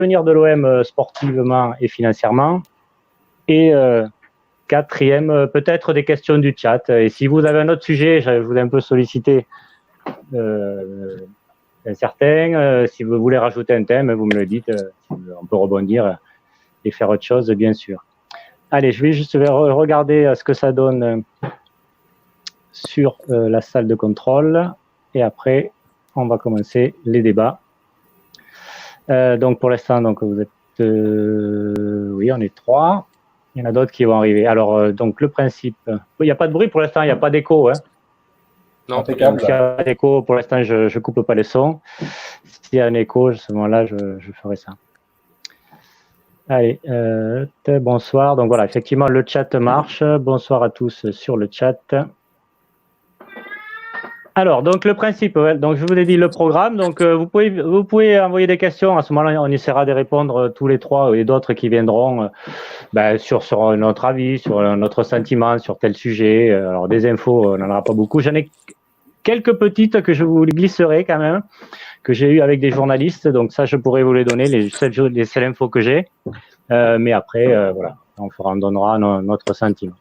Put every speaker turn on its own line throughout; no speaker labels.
l'avenir de l'OM sportivement et financièrement. Et quatrième, peut-être des questions du chat. Et si vous avez un autre sujet, je vous ai un peu sollicité certains. Si vous voulez rajouter un thème, vous me le dites. On peut rebondir et faire autre chose, bien sûr. Allez, je vais juste regarder ce que ça donne sur la salle de contrôle. Et après, on va commencer les débats. Donc, pour l'instant, vous êtes... oui, on est 3. Il y en a d'autres qui vont arriver. Alors, donc, le principe... Il n'y a pas de bruit pour l'instant, il n'y a pas d'écho. Hein.
Non,
impeccable. S'il y a un écho, pour l'instant, je ne coupe pas les sons. S'il y a un écho, à ce moment-là, je ferai ça. Allez, bonsoir. Donc voilà, effectivement, le chat marche. Bonsoir à tous sur le chat. Alors, donc le principe, donc je vous ai dit le programme. Donc vous pouvez envoyer des questions. À ce moment-là, on essaiera de répondre tous les trois et d'autres qui viendront sur notre avis, sur notre sentiment, sur tel sujet. Alors des infos, on n'en aura pas beaucoup. J'en ai quelques petites que je vous glisserai quand même, que j'ai eu avec des journalistes. Donc ça, je pourrais vous les donner, les seules infos que j'ai. Mais après, voilà, on donnera notre sentiment.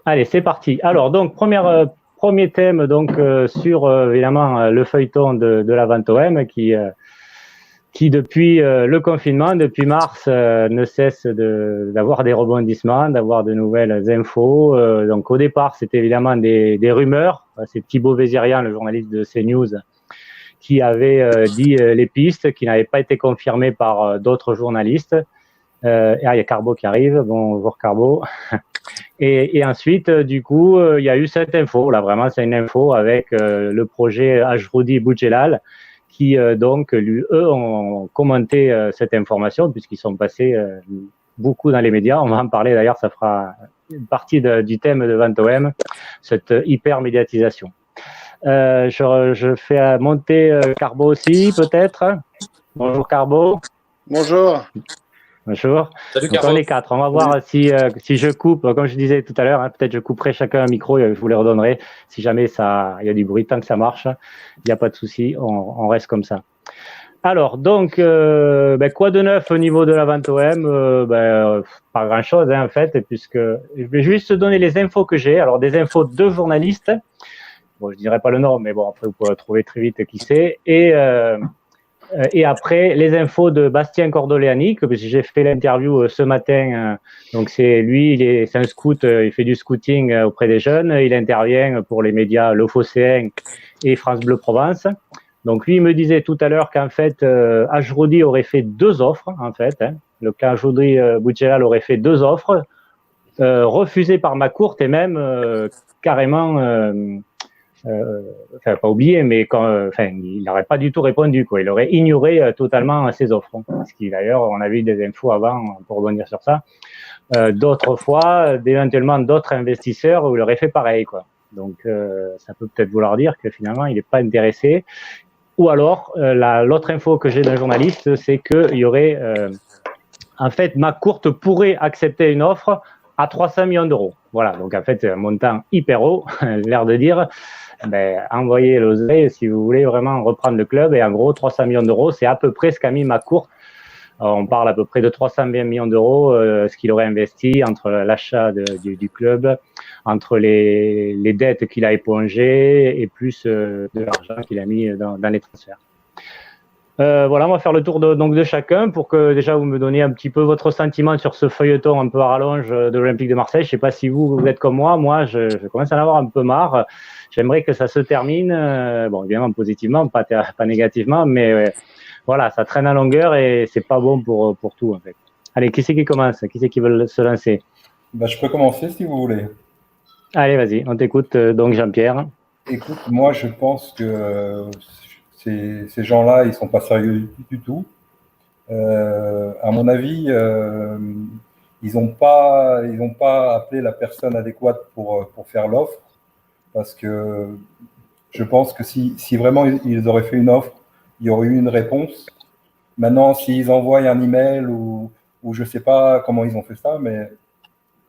Allez, c'est parti. Alors, donc, premier thème donc, sur, évidemment, le feuilleton de la vente OM qui depuis le confinement, depuis mars, ne cesse d'avoir des rebondissements, d'avoir de nouvelles infos. Donc, au départ, c'était évidemment des rumeurs. C'est Thibaut Vézirian, le journaliste de CNews, qui avait dit les pistes, qui n'avaient pas été confirmées par d'autres journalistes. Il y a Carbo qui arrive. Bonjour Carbo. Et ensuite, du coup, il y a eu cette info. Là, vraiment, c'est une info avec le projet Ajroudi Boudjelal qui, donc, eux, ont commenté cette information puisqu'ils sont passés beaucoup dans les médias. On va en parler d'ailleurs, ça fera une partie du thème de Vente OM, cette hyper-médiatisation. Je fais monter Carbo aussi, peut-être. Bonjour Carbo.
Bonjour.
Bonjour.
Salut
donc
Carbo.
on est 4. On va voir si je coupe, comme je disais tout à l'heure, hein, peut-être je couperai chacun un micro et je vous les redonnerai si jamais il y a du bruit. Tant que ça marche, il n'y a pas de souci, on reste comme ça. Alors, donc, quoi de neuf au niveau de la vente OM pas grand-chose, hein, en fait, puisque je vais juste donner les infos que j'ai. Alors, des infos de journalistes. Bon, je ne dirai pas le nom, mais bon, après, vous pourrez trouver très vite qui c'est. Et après, les infos de Bastien Cordoleani, que j'ai fait l'interview ce matin. Donc, c'est un scout, il fait du scouting auprès des jeunes. Il intervient pour les médias Le Phocéen et France Bleu Provence. Donc, lui, il me disait tout à l'heure qu'en fait, Ajroudi aurait fait 2 offres, en fait. Hein. Le cas Ajroudi Boudjelal aurait fait 2 offres, refusées par McCourt et même carrément... pas oublié, mais il n'aurait pas du tout répondu, quoi. Il aurait ignoré totalement ses offres. Hein, parce qu'il d'ailleurs, on a vu des infos avant, pour rebondir sur ça. D'autres fois, éventuellement d'autres investisseurs où il aurait fait pareil, quoi. Donc, ça peut peut-être vouloir dire que finalement, il n'est pas intéressé. Ou alors, l'autre info que j'ai d'un journaliste, c'est qu'il y aurait, en fait, McCourt pourrait accepter une offre à 300 millions d'euros. Voilà, donc en fait, c'est un montant hyper haut, l'air de dire. Envoyez l'oseille si vous voulez vraiment reprendre le club. Et en gros, 300 millions d'euros, c'est à peu près ce qu'a mis McCourt. On parle à peu près de 320 millions d'euros, ce qu'il aurait investi entre l'achat du club, entre les dettes qu'il a épongées et plus de l'argent qu'il a mis dans les transferts. Voilà, on va faire le tour de chacun pour que déjà vous me donniez un petit peu votre sentiment sur ce feuilleton un peu à rallonge de l'Olympique de Marseille. Je ne sais pas si vous êtes comme moi, je commence à en avoir un peu marre. J'aimerais que ça se termine, bon évidemment positivement, pas négativement, mais voilà, ça traîne à longueur et c'est pas bon pour tout en fait. Allez, qui c'est qui commence? Qui c'est qui veut se lancer?
Je peux commencer si vous voulez.
Allez, vas-y, on t'écoute donc Jean-Pierre.
Écoute, moi je pense que ces gens-là, ils sont pas sérieux du tout. À mon avis, ils n'ont pas appelé la personne adéquate pour faire l'offre, parce que je pense que si vraiment ils auraient fait une offre, il y aurait eu une réponse. Maintenant, s'ils envoient un email ou je sais pas comment ils ont fait ça, mais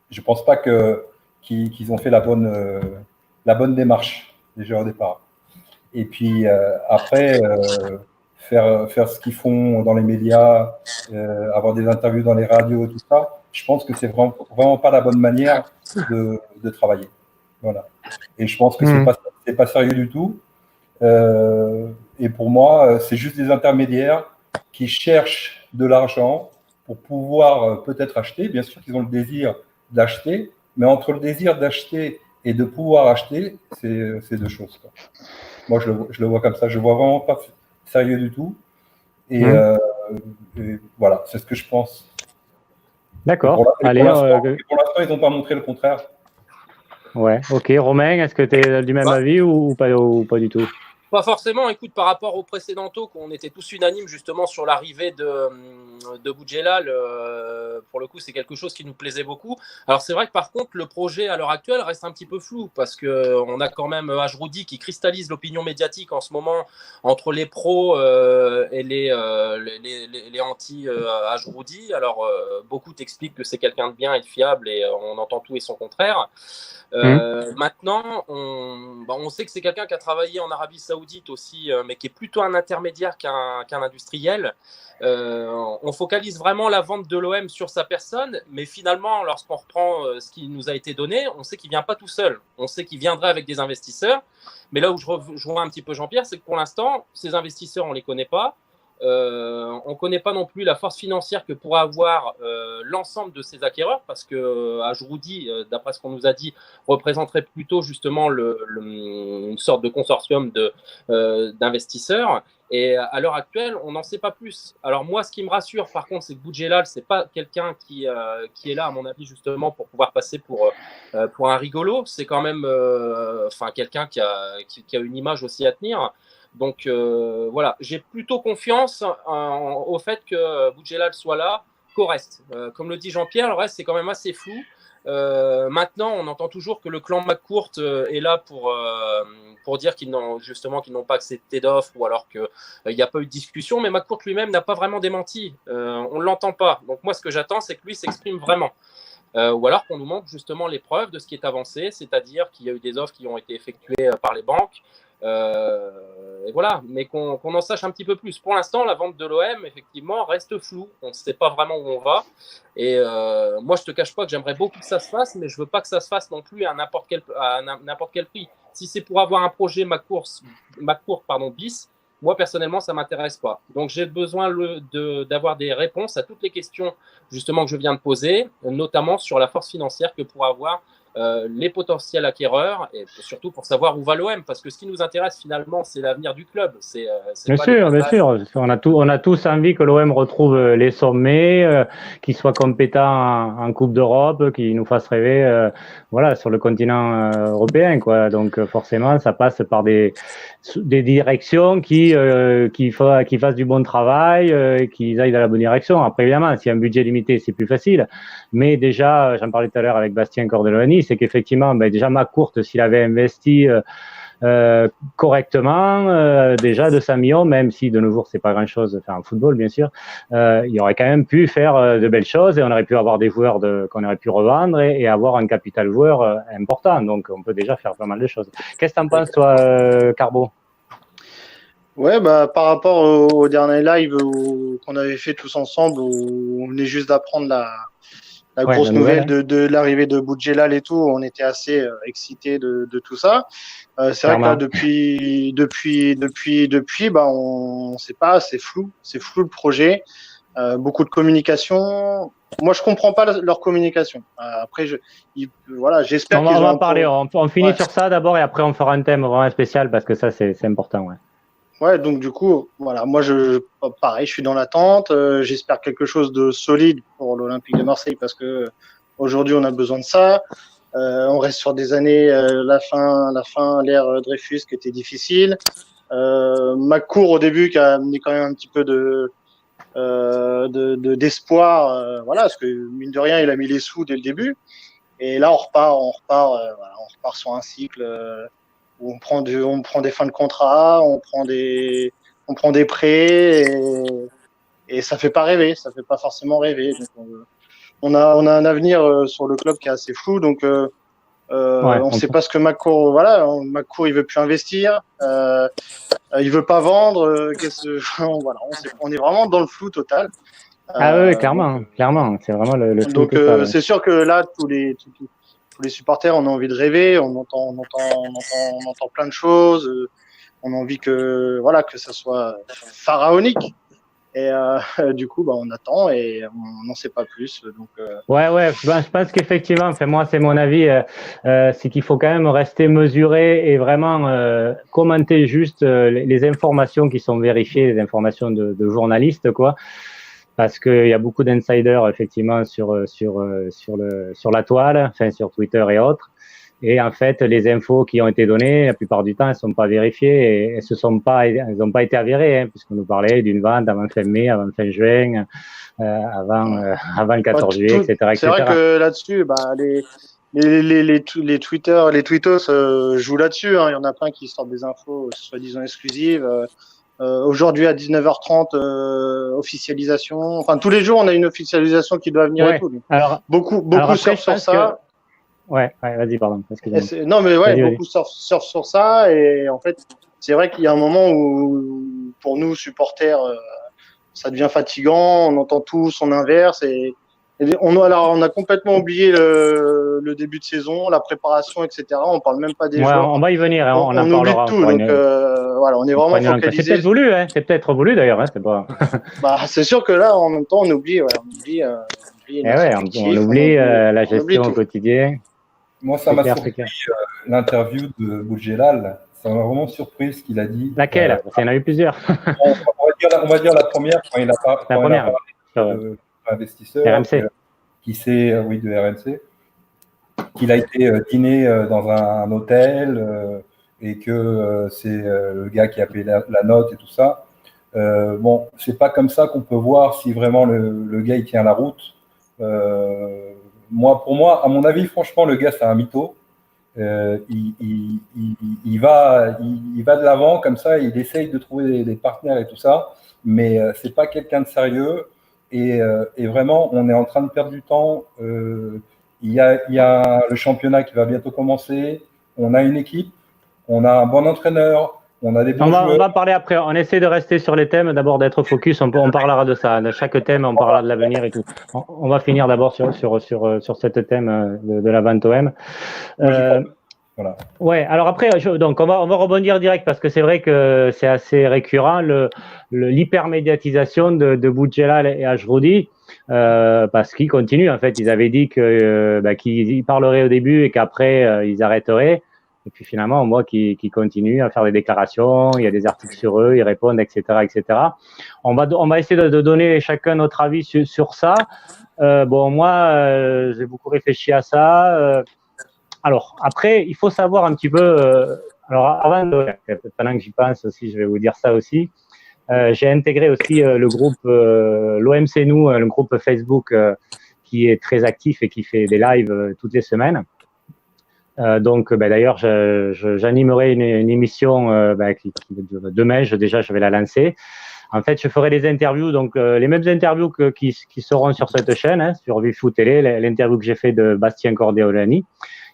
je pense pas qu'ils ont fait la bonne démarche déjà au départ. Et puis après, faire ce qu'ils font dans les médias, avoir des interviews dans les radios, tout ça, je pense que c'est vraiment pas la bonne manière de travailler. Voilà. Et je pense que c'est pas sérieux du tout. Et pour moi, c'est juste des intermédiaires qui cherchent de l'argent pour pouvoir peut-être acheter. Bien sûr qu'ils ont le désir d'acheter, mais entre le désir d'acheter et de pouvoir acheter, c'est deux choses, quoi. Moi, je le vois comme ça. Je vois vraiment pas sérieux du tout. Et voilà, c'est ce que je pense.
D'accord.
Pour l'instant, ils n'ont pas montré le contraire.
Ouais, ok. Romain, est-ce que tu es du même avis ou pas du tout?
Pas forcément. Écoute, par rapport aux précédents taux, qu'on était tous unanimes justement sur l'arrivée de Boudjelal, pour le coup, c'est quelque chose qui nous plaisait beaucoup. Alors, c'est vrai que par contre, le projet à l'heure actuelle reste un petit peu flou parce qu'on a quand même Ajroudi qui cristallise l'opinion médiatique en ce moment entre les pros et les anti-Ajroudi. Alors, beaucoup t'expliquent que c'est quelqu'un de bien et de fiable et on entend tout et son contraire. Maintenant, on sait que c'est quelqu'un qui a travaillé en Arabie Saoudite aussi, mais qui est plutôt un intermédiaire qu'un industriel. On focalise vraiment la vente de l'OM sur sa personne, mais finalement, lorsqu'on reprend ce qui nous a été donné, on sait qu'il ne vient pas tout seul. On sait qu'il viendrait avec des investisseurs. Mais là où je rejoins un petit peu Jean-Pierre, c'est que pour l'instant, ces investisseurs, on ne les connaît pas. On ne connaît pas non plus la force financière que pourra avoir l'ensemble de ces acquéreurs, parce que Ajroudi, d'après ce qu'on nous a dit, représenterait plutôt justement une sorte de consortium d'investisseurs. Et à l'heure actuelle, on n'en sait pas plus. Alors moi, ce qui me rassure, par contre, c'est que Boudjelal, c'est pas quelqu'un qui est là, à mon avis, justement, pour pouvoir passer pour un rigolo. C'est quand même quelqu'un qui a une image aussi à tenir. Donc voilà, j'ai plutôt confiance au fait que Boudjelal soit là, qu'au reste. Comme le dit Jean-Pierre, le reste c'est quand même assez flou. Maintenant, on entend toujours que le clan McCourt est là pour dire qu'ils n'ont pas accepté d'offre ou alors qu'il n'y a pas eu de discussion, mais McCourt lui-même n'a pas vraiment démenti. On ne l'entend pas. Donc moi, ce que j'attends, c'est que lui s'exprime vraiment. Ou alors qu'on nous montre justement les preuves de ce qui est avancé, c'est-à-dire qu'il y a eu des offres qui ont été effectuées par les banques. Et voilà, mais qu'on en sache un petit peu plus. Pour l'instant, la vente de l'OM, effectivement, reste floue. On ne sait pas vraiment où on va. Et moi, je ne te cache pas que j'aimerais beaucoup que ça se fasse, mais je ne veux pas que ça se fasse non plus à n'importe quel prix. Si c'est pour avoir un projet McCourt bis, moi, personnellement, ça ne m'intéresse pas. Donc, j'ai besoin d'avoir des réponses à toutes les questions, justement, que je viens de poser, notamment sur la force financière que pourra avoir les potentiels acquéreurs et surtout pour savoir où va l'OM, parce que ce qui nous intéresse finalement, c'est l'avenir du club.
Bien sûr. On a tous envie que l'OM retrouve les sommets, qu'il soit compétent en Coupe d'Europe, qu'il nous fasse rêver sur le continent européen, quoi. Donc forcément, ça passe par des directions qui fassent du bon travail, qu'ils aillent dans la bonne direction. Après, évidemment, s'il y a un budget limité, c'est plus facile. Mais déjà, j'en parlais tout à l'heure avec Bastien Cordeloni, c'est qu'effectivement, déjà McCourt, s'il avait investi correctement, déjà 200 millions, même si de nos jours c'est pas grand-chose en football bien sûr, il aurait quand même pu faire de belles choses et on aurait pu avoir des joueurs qu'on aurait pu revendre et avoir un capital joueur important. Donc on peut déjà faire pas mal de choses. Qu'est-ce que tu en penses toi, Carbo?
Ouais, par rapport au dernier live qu'on avait fait tous ensemble, où on venait juste d'apprendre la grosse nouvelle de l'arrivée de Boudjelal et tout, on était assez excités de tout ça. C'est vrai que là, depuis, on sait pas, c'est flou le projet. Beaucoup de communication. Moi, je comprends pas leur communication. Après, j'espère qu'ils
on va parler. On finit sur ça d'abord et après on fera un thème vraiment spécial parce que ça c'est important. Ouais.
Ouais, donc du coup, voilà, moi pareil, je suis dans l'attente. J'espère quelque chose de solide pour l'Olympique de Marseille parce que aujourd'hui on a besoin de ça. On reste sur des années, la fin, l'ère Dreyfus qui était difficile. McCourt au début qui a amené quand même un petit peu d'espoir, parce que mine de rien il a mis les sous dès le début. Et là on repart sur un cycle. Où on prend des fins de contrat, on prend des prêts et ça fait pas rêver, ça fait pas forcément rêver. Donc, on a un avenir sur le club qui est assez flou, donc on sait pas ce que McCourt il veut plus investir. il veut pas vendre. Voilà, on est vraiment dans le flou total.
Ah oui, clairement, c'est vraiment le flou
Donc
total.
c'est sûr que là, tous les supporters, on a envie de rêver, on entend plein de choses, on a envie que ça soit pharaonique. Et du coup, on attend et on n'en sait pas plus. Donc,
Ouais, je pense qu'effectivement, moi, c'est mon avis, c'est qu'il faut quand même rester mesuré et vraiment commenter juste les informations qui sont vérifiées, les informations de journalistes, quoi. Parce qu'il y a beaucoup d'insiders, effectivement, sur la toile, enfin, sur Twitter et autres. Et en fait, les infos qui ont été données, la plupart du temps, elles sont pas vérifiées et elles n'ont pas été avérées, hein, puisqu'on nous parlait d'une vente avant fin mai, avant fin juin, avant le 14 juillet, etc.,
C'est vrai que là-dessus, les tweetos jouent là-dessus. Hein. Il y en a plein qui sortent des infos soi-disant exclusives. Aujourd'hui à 19h30, officialisation. Enfin, tous les jours, on a une officialisation qui doit venir et tout.
Alors,
beaucoup
après,
surfent sur ça.
Ouais, vas-y, pardon.
Non, mais
vas-y.
Beaucoup surfent sur ça. Et en fait, c'est vrai qu'il y a un moment où, pour nous, supporters, ça devient fatigant. On entend tous, on inverse. Et on a complètement oublié le début de saison, la préparation, etc. On parle même pas des joueurs.
On va y venir, hein, on en
oublie
parlera.
Tout. Donc, voilà, on est vraiment focalisé.
C'est peut-être voulu, hein. C'est peut-être voulu d'ailleurs. Hein, c'est pas.
C'est sûr que là, en même temps, on oublie. On oublie
la gestion au quotidien.
Moi, ça m'a surpris l'interview de Boudjelal. Ça m'a vraiment surpris ce qu'il a dit.
Laquelle Il y en a eu plusieurs.
on va dire la première, quand il a parlé de l'investisseur qui s'est, de RMC, qu'il a été dîner dans un hôtel et que c'est le gars qui a payé la note et tout ça. C'est pas comme ça qu'on peut voir si vraiment le gars il tient la route. Pour moi, à mon avis, franchement, le gars, c'est un mytho. Il va de l'avant comme ça, il essaye de trouver des partenaires et tout ça, mais c'est pas quelqu'un de sérieux. Et vraiment, on est en train de perdre du temps. Il y a le championnat qui va bientôt commencer. On a une équipe, on a un bon entraîneur. On a des bons joueurs.
On va parler après. On essaie de rester sur les thèmes, d'abord d'être focus. On parlera de ça. De chaque thème, on parlera de l'avenir et tout. On va finir d'abord sur cette thème de la vente OM.
Voilà.
Ouais. Alors après, donc on va rebondir direct parce que c'est vrai que c'est assez récurrent l'hypermédiatisation de Boudjelal et Ajroudi. Parce qu'ils continuent. En fait, ils avaient dit qu'ils parleraient au début et qu'après ils arrêteraient. Et puis finalement, on voit qu'ils continuent à faire des déclarations, il y a des articles sur eux, ils répondent, etc., etc. On va essayer de donner chacun notre avis sur ça. Moi, j'ai beaucoup réfléchi à ça. Alors après, il faut savoir un petit peu. Pendant que j'y pense aussi, je vais vous dire ça aussi. J'ai intégré aussi le groupe l'OMC Nous, le groupe Facebook qui est très actif et qui fait des lives toutes les semaines. D'ailleurs, j'animerai une émission demain. Déjà, je vais la lancer. En fait, je ferai des interviews, donc les mêmes interviews qui seront sur cette chaîne, hein, sur Vifoot Télé. L'interview que j'ai fait de Bastien Cordeolani,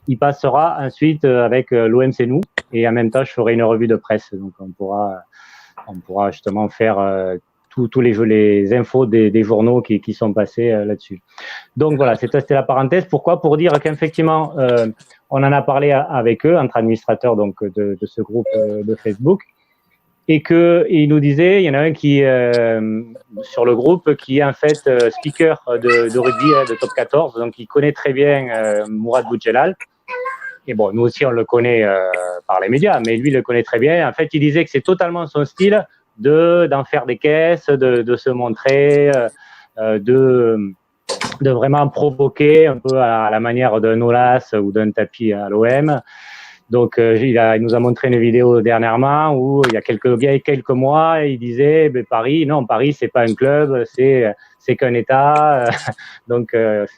il passera ensuite avec l'OMC Nous, et en même temps, je ferai une revue de presse. Donc, on pourra justement faire tous les infos des journaux qui sont passés là-dessus. Donc voilà, c'était la parenthèse. Pourquoi ? Pour dire qu'effectivement, on en a parlé avec eux, entre administrateurs donc de ce groupe de Facebook, et qu'ils nous disaient, il y en a un qui sur le groupe qui est en fait speaker de rugby, de top 14, donc il connaît très bien Mourad Boudjelal. Et bon, nous aussi on le connaît par les médias, mais lui il le connaît très bien. En fait, il disait que c'est totalement son style d'en faire des caisses, de se montrer, de vraiment provoquer un peu à la manière d'un Olas ou d'un Tapi à l'OM. Donc, il nous a montré une vidéo dernièrement où il y a quelques mois, il disait Paris, c'est pas un club, c'est qu'un État. Donc,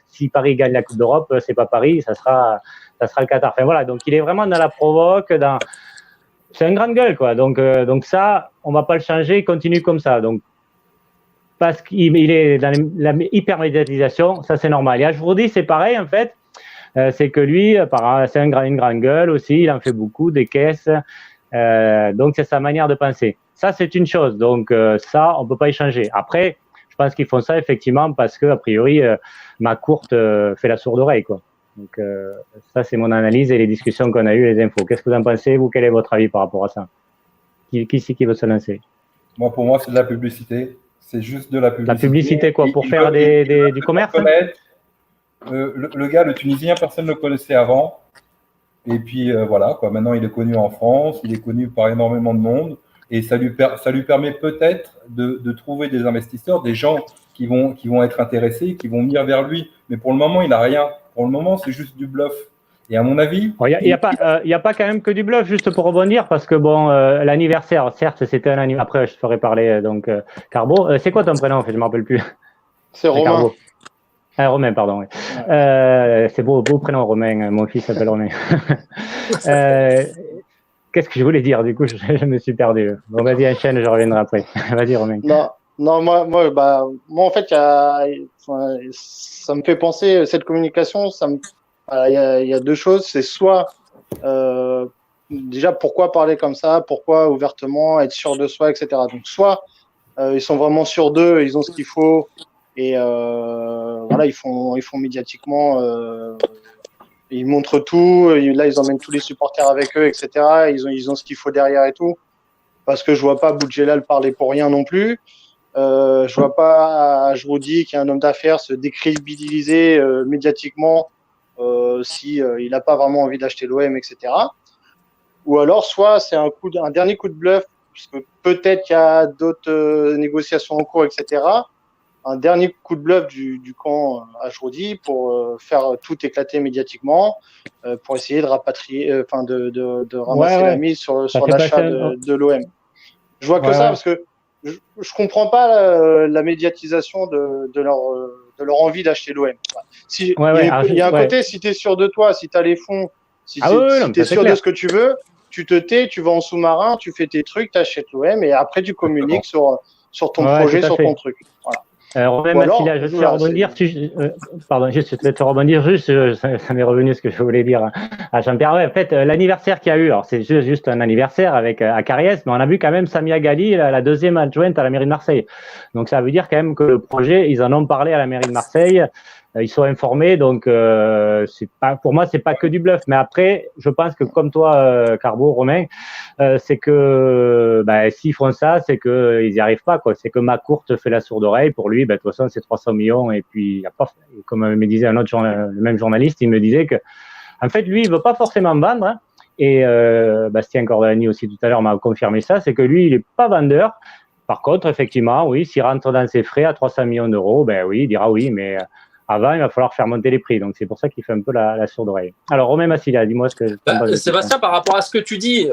si Paris gagne la Coupe d'Europe, c'est pas Paris, ça sera le Qatar. Enfin voilà, donc il est vraiment dans la provoque, c'est un grande gueule, quoi. Donc ça, on va pas le changer, il continue comme ça. Donc, parce qu'il est dans la hypermédiatisation, ça c'est normal. Et je vous dis, c'est pareil en fait. C'est que lui, c'est une grande gueule aussi, il en fait beaucoup, des caisses. Donc, c'est sa manière de penser. Ça, c'est une chose. Donc, ça, on peut pas y changer. Après, je pense qu'ils font ça effectivement parce que, a priori, ma courte fait la sourde oreille, quoi. Donc, ça, c'est mon analyse et les discussions qu'on a eues, les infos. Qu'est-ce que vous en pensez, vous? Quel est votre avis par rapport à ça? Qui veut se lancer?
Pour moi, c'est de la publicité. C'est juste de la publicité.
La publicité, quoi, pour faire du commerce?
Le gars, le Tunisien, personne ne le connaissait avant. Et puis, voilà, quoi. Maintenant, il est connu en France, il est connu par énormément de monde. Et ça lui permet peut-être de trouver des investisseurs, des gens qui vont être intéressés, qui vont venir vers lui. Mais pour le moment, il n'a rien. Pour le moment, c'est juste du bluff. Et à mon avis…
Il n'y a pas quand même que du bluff, juste pour rebondir, parce que bon, l'anniversaire, certes, c'était un anniversaire. Après, je te ferai parler, donc, Carbo. C'est quoi ton prénom, en fait? Je ne me rappelle plus.
C'est Romain.
Carbo. Ah, Romain, pardon. Oui. C'est beau prénom, Romain. Mon fils s'appelle Romain. Qu'est-ce que je voulais dire? Du coup, je me suis perdu. Bon, vas-y, enchaîne, je reviendrai après. Vas-y, Romain.
Non, moi, en fait, ça me fait penser, cette communication, il y a deux choses. C'est soit, déjà, pourquoi parler comme ça? Pourquoi ouvertement, être sûr de soi, etc. Donc, soit, ils sont vraiment sûrs d'eux, ils ont ce qu'il faut, et voilà, ils font médiatiquement, ils montrent tout, là, ils emmènent tous les supporters avec eux, etc. Ils ont ce qu'il faut derrière et tout. Parce que je vois pas Boudjelal parler pour rien non plus. Je vois pas Ajroudi, qui est un homme d'affaires, se décrédibiliser médiatiquement si il n'a pas vraiment envie d'acheter l'OM, etc. Ou alors, soit c'est un dernier coup de bluff, puisque peut-être qu'il y a d'autres négociations en cours, etc. Un dernier coup de bluff du camp Ajroudi pour faire tout éclater médiatiquement, pour essayer de rapatrier, de ramasser la mise sur l'achat de l'OM. Je vois que ça, parce que je comprends pas la médiatisation de leur envie d'acheter l'OM. Il y a un côté, si tu es sûr de toi, si tu as les fonds, si tu es sûr de ce que tu veux, tu te tais, tu vas en sous-marin, tu fais tes trucs, tu achètes l'OM et après tu communiques sur ton projet, sur ton truc. Voilà.
Romain Massilia, je vais te faire rebondir. Pardon, juste, je vais te rebondir. Juste, ça m'est revenu ce que je voulais dire à Jean-Pierre. Ouais, en fait, l'anniversaire qu'il y a eu, alors c'est juste un anniversaire avec Acariès, mais on a vu quand même Samia Ghali, la deuxième adjointe à la mairie de Marseille. Donc ça veut dire quand même que le projet, ils en ont parlé à la mairie de Marseille. Ils sont informés, donc pour moi c'est pas que du bluff. Mais après, je pense que comme toi, Carbo, Romain, c'est que s'ils font ça, c'est que ils y arrivent pas, quoi. C'est que ma courte fait la sourde oreille. Pour lui, de toute façon c'est 300 millions et puis y a pas, comme me disait le même journaliste, il me disait que en fait lui il veut pas forcément vendre. Hein, et Bastien Cordani aussi tout à l'heure m'a confirmé ça, c'est que lui il est pas vendeur. Par contre, effectivement, oui, s'il rentre dans ses frais à 300 millions d'euros, oui, il dira oui, mais avant, il va falloir faire monter les prix. Donc, c'est pour ça qu'il fait un peu la sourde oreille. Alors, Romain Massilia, dis-moi ce que…
Sébastien, par rapport à ce que tu dis,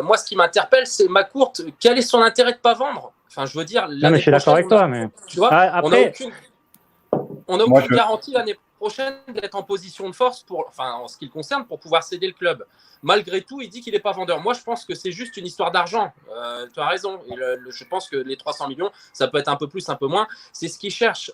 moi, ce qui m'interpelle, c'est ma courte. Quel est son intérêt de ne pas vendre? Enfin, je veux dire…
Non, mais je suis d'accord avec toi. Mais…
Tu vois, après… on n'a aucune garantie l'année prochaine d'être en position de force, en ce qui le concerne, pour pouvoir céder le club. Malgré tout, il dit qu'il n'est pas vendeur. Moi, je pense que c'est juste une histoire d'argent. Tu as raison. Et je pense que les 300 millions, ça peut être un peu plus, un peu moins. C'est ce qu'il cherche.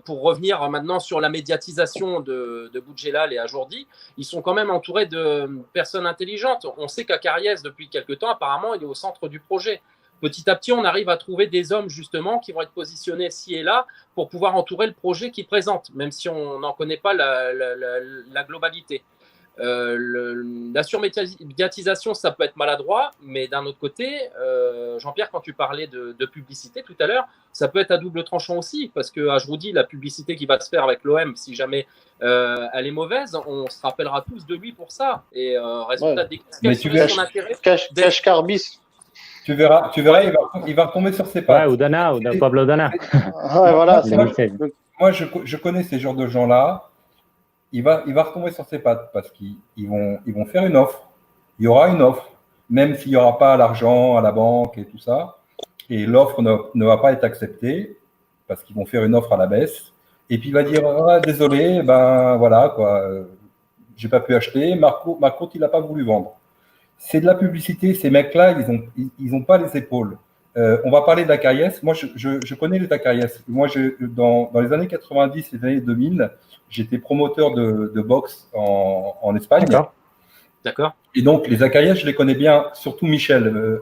Pour revenir maintenant sur la médiatisation de Boudjelal et Ajroudi, ils sont quand même entourés de personnes intelligentes. On sait qu'Acariès, depuis quelques temps, apparemment, il est au centre du projet. Petit à petit, on arrive à trouver des hommes, justement, qui vont être positionnés ci et là pour pouvoir entourer le projet qu'ils présentent, même si on n'en connaît pas la globalité. La surmédiatisation, ça peut être maladroit, mais d'un autre côté, Jean-Pierre, quand tu parlais de publicité tout à l'heure, ça peut être à double tranchant aussi, parce que Ajroudi, la publicité qui va se faire avec l'OM, si jamais elle est mauvaise, on se rappellera tous de lui pour ça. Et résultat des son intérêt.
Cache Carbis.
Tu verras, il va retomber sur ses pattes.
Ouais, ou Pablo Dana.
Voilà.
Moi, je connais ces genres de gens-là. Il va retomber sur ses pattes parce qu'ils vont faire une offre. Il y aura une offre, même s'il n'y aura pas l'argent à la banque et tout ça. Et l'offre ne va pas être acceptée parce qu'ils vont faire une offre à la baisse. Et puis il va dire désolé, voilà quoi, j'ai pas pu acheter. Marco, il n'a pas voulu vendre. C'est de la publicité. Ces mecs-là, ils ont pas les épaules. On va parler d'Acariès. Moi, je connais les Acariès. Moi, dans les années 90 et les années 2000, j'étais promoteur de boxe en Espagne.
D'accord.
Et donc, les Zacharias, je les connais bien, surtout Michel.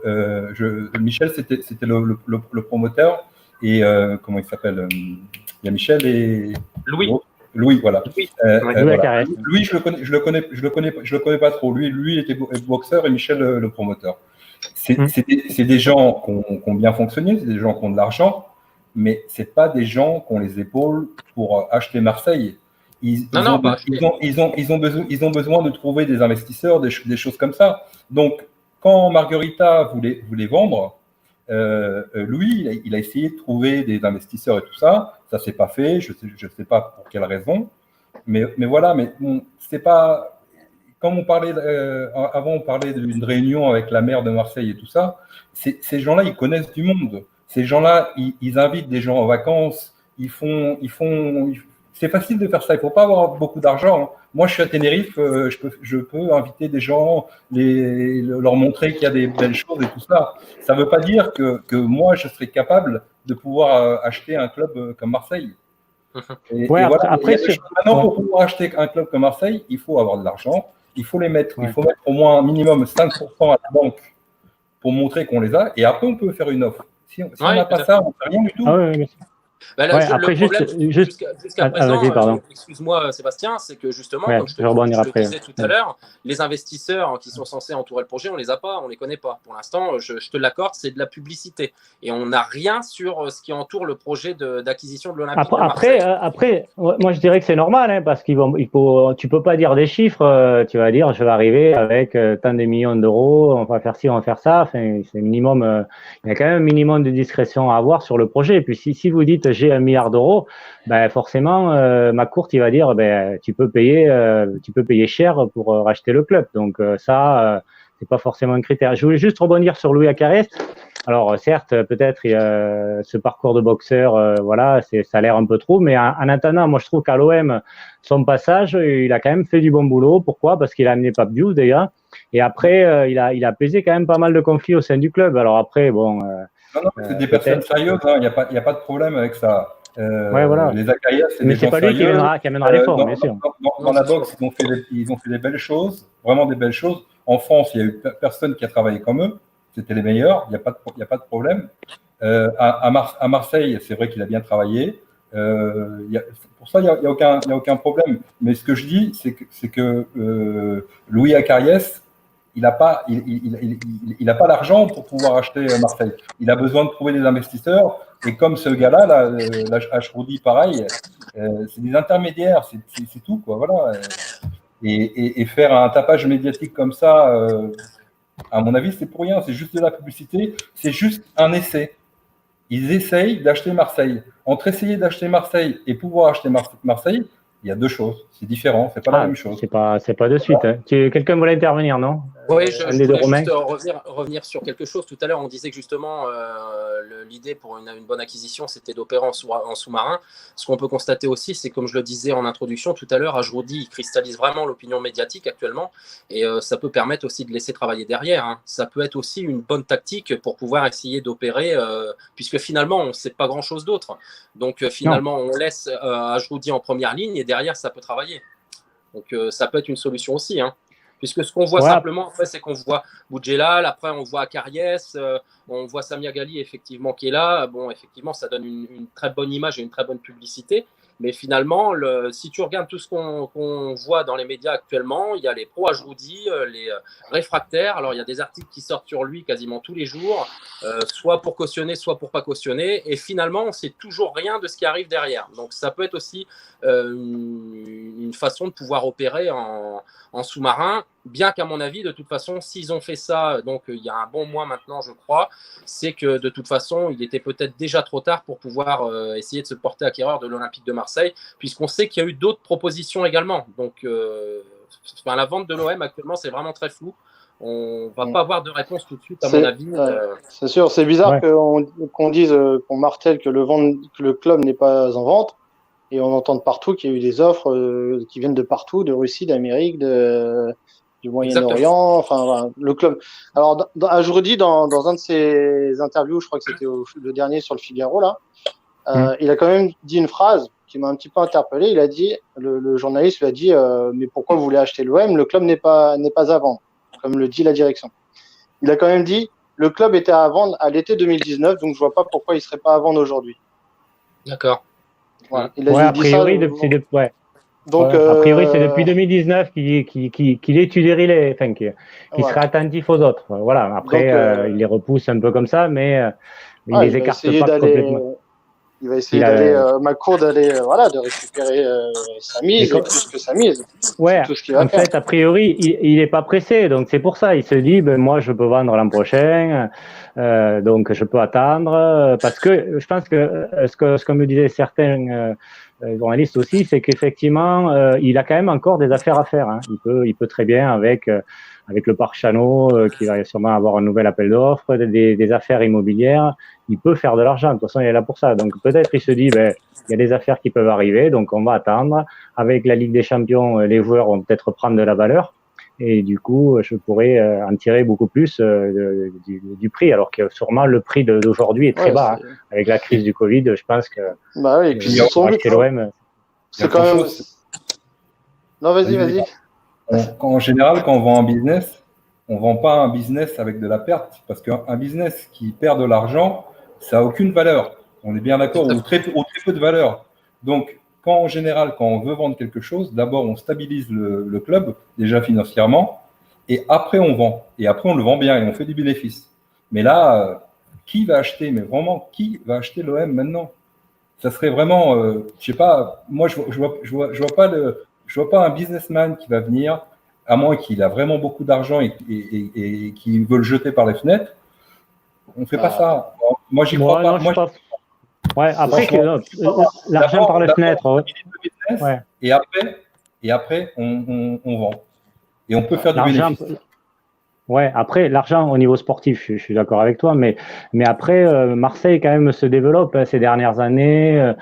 Michel, c'était le promoteur. Et comment il s'appelle? Il y a Michel et
Louis.
Louis, voilà.
Oui.
Voilà. Lui, je le connais pas trop. Lui, il était boxeur et Michel le promoteur. C'est des gens qui ont bien fonctionné, c'est des gens qui ont de l'argent, mais c'est pas des gens qui ont les épaules pour acheter Marseille. Ils ont besoin de trouver des investisseurs, des choses comme ça. Donc, quand Margherita voulait vendre, lui, il a essayé de trouver des investisseurs et tout ça. Ça s'est pas fait. Je sais pas pour quelle raison. Mais voilà. Mais bon, c'est pas. Comme on parlait avant, on parlait d'une réunion avec la maire de Marseille et tout ça. Ces gens-là, ils connaissent du monde. Ces gens-là, ils invitent des gens en vacances. C'est facile de faire ça. Il ne faut pas avoir beaucoup d'argent. Hein. Moi, je suis à Tenerife. Je peux inviter des gens, leur montrer qu'il y a des belles choses et tout ça. Ça ne veut pas dire que moi, je serais capable de pouvoir acheter un club comme Marseille. Et voilà. Maintenant, pour pouvoir acheter un club comme Marseille, il faut avoir de l'argent. Il faut mettre au moins un minimum 5% à la banque pour montrer qu'on les a. Et après, on peut faire une offre. Si on n'a pas ça, on ne fait rien du tout.
Ah oui,
bah là, le problème, jusqu'à présent, excuse-moi Sébastien, c'est que justement, comme je te disais tout à l'heure, les investisseurs qui sont censés entourer le projet, on les a pas, on les connaît pas. Pour l'instant, je te l'accorde, c'est de la publicité. Et on n'a rien sur ce qui entoure le projet d'acquisition de l'Olympique de Marseille.
Après, moi je dirais que c'est normal, hein, parce tu peux pas dire des chiffres, tu vas dire je vais arriver avec tant de millions d'euros, on va faire ci, on va faire ça. Enfin, c'est minimum, il y a quand même un minimum de discrétion à avoir sur le projet. Et puis si vous dites j'ai 1 milliard d'euros, ben forcément, McCourt il va dire tu peux payer cher pour racheter le club. Donc ça, c'est pas forcément un critère. Je voulais juste rebondir sur Louis Acarès. Alors certes, peut-être ce parcours de boxeur, voilà, ça a l'air un peu trop, mais en attendant, moi je trouve qu'à l'OM, son passage, il a quand même fait du bon boulot. Pourquoi? Parce qu'il a amené Pape Diouf déjà, et après il a apaisé quand même pas mal de conflits au sein du club. Alors après, bon.
Non, c'est des personnes sérieuses, il n'y a pas de problème avec ça.
Voilà.
Les Zacharias, c'est des gens
pas lui
sérieux.
qui amènera les formes, bien sûr.
Dans la boxe, ils ont fait des belles choses, vraiment des belles choses. En France, il n'y a eu personne qui a travaillé comme eux. C'était les meilleurs, il n'y a pas de problème. À Marseille, c'est vrai qu'il a bien travaillé. Pour ça, il n'y a aucun problème. Mais ce que je dis, c'est que Louis Acariès, il n'a pas l'argent pour pouvoir acheter Marseille. Il a besoin de trouver des investisseurs. Et comme ce gars-là, Ashroudi, pareil, c'est des intermédiaires, c'est tout, quoi. Voilà. Et faire un tapage médiatique comme ça, à mon avis, c'est pour rien. C'est juste de la publicité. C'est juste un essai. Ils essayent d'acheter Marseille. Entre essayer d'acheter Marseille et pouvoir acheter Marseille, il y a deux choses. C'est différent. C'est pas la même chose.
C'est pas de suite. Hein. Quelqu'un voulait intervenir, non?
Oui, je voulais juste revenir sur quelque chose. Tout à l'heure, on disait que justement, l'idée pour une bonne acquisition, c'était d'opérer en sous-marin. Ce qu'on peut constater aussi, c'est comme je le disais en introduction tout à l'heure, Ashroudi, il cristallise vraiment l'opinion médiatique actuellement. Et ça peut permettre aussi de laisser travailler derrière. Hein. Ça peut être aussi une bonne tactique pour pouvoir essayer d'opérer, puisque finalement, on ne sait pas grand-chose d'autre. Donc finalement, on laisse Ashroudi en première ligne et derrière, ça peut travailler. Donc ça peut être une solution aussi. Hein. Puisque ce qu'on voit simplement, après, c'est qu'on voit Boudjelal, après on voit Acariès, on voit Samia Ghali effectivement qui est là. Bon, effectivement, ça donne une très bonne image et une très bonne publicité. Mais finalement, si tu regardes tout ce qu'on voit dans les médias actuellement, il y a les pro-Ashroudi, les réfractaires. Alors, il y a des articles qui sortent sur lui quasiment tous les jours, soit pour cautionner, soit pour pas cautionner. Et finalement, on ne sait toujours rien de ce qui arrive derrière. Donc, ça peut être aussi une façon de pouvoir opérer en sous-marin. Bien qu'à mon avis, de toute façon, s'ils ont fait ça, donc il y a un bon mois maintenant, je crois, c'est que de toute façon, il était peut-être déjà trop tard pour pouvoir essayer de se porter acquéreur de l'Olympique de Marseille, puisqu'on sait qu'il y a eu d'autres propositions également. Donc, la vente de l'OM actuellement, c'est vraiment très flou. On va pas avoir de réponse tout de suite, à mon avis.
C'est sûr, c'est bizarre qu'on dise, qu'on martèle que le club n'est pas en vente, et on entend de partout qu'il y a eu des offres qui viennent de partout, de Russie, d'Amérique, du Moyen-Orient, enfin le club. Alors Ashroudi, dans un de ses interviews, je crois que c'était le dernier sur le Figaro là, il a quand même dit une phrase un petit peu interpellé. Il a dit, le journaliste lui a dit, mais pourquoi vous voulez acheter l'OM? Le club n'est pas à vendre, comme le dit la direction. Il a quand même dit, le club était à vendre à l'été 2019, donc je vois pas pourquoi il serait pas à vendre aujourd'hui.
D'accord.
Voilà.
A priori, donc, a priori, c'est depuis 2019 qu'il étudierait qu'il
voilà.
serait attentif aux autres. Voilà. Après,
Donc,
il les repousse un peu comme ça, mais il les écarte pas complètement.
Il va essayer d'aller, McCourt, de récupérer sa mise, et plus que sa mise.
Ouais,
tout ce qu'il va
en fait, a priori, il n'est pas pressé, donc c'est pour ça. Il se dit, moi, je peux vendre l'an prochain, donc je peux attendre, parce que je pense que ce que me disaient certains journalistes aussi, c'est qu'effectivement, il a quand même encore des affaires à faire. Hein. Il peut très bien avec le parc Chano, qui va sûrement avoir un nouvel appel d'offres, des affaires immobilières. Il peut faire de l'argent. De toute façon, il est là pour ça. Donc peut-être il se dit, il y a des affaires qui peuvent arriver, donc on va attendre. Avec la Ligue des Champions, les joueurs vont peut-être prendre de la valeur. Et du coup, je pourrais en tirer beaucoup plus du prix, alors que sûrement le prix d'aujourd'hui est très bas. Hein. Avec la crise du Covid, je pense que
et puis
pour acheter l'OM,
c'est quand même. Non, vas-y.
En général, quand on vend un business, on vend pas un business avec de la perte, parce qu'un business qui perd de l'argent, ça n'a aucune valeur. On est bien d'accord, ou très peu de valeur. Donc, en général, quand on veut vendre quelque chose, d'abord, on stabilise le club, déjà financièrement, et après, on vend. Et après, on le vend bien et on fait du bénéfice. Mais là, qui va acheter? Mais vraiment, qui va acheter l'OM maintenant? Ça serait vraiment, je sais pas, moi, je vois pas un businessman qui va venir, à moins qu'il a vraiment beaucoup d'argent et qu'il veut le jeter par les fenêtres. On ne fait pas ça. Moi, j'y crois pas.
Non, ouais, après, l'argent par les fenêtres.
Ouais. Et après on vend. Et on peut faire du bénéfice.
Ouais, après, l'argent au niveau sportif, je suis d'accord avec toi, mais après, Marseille quand même se développe ces dernières années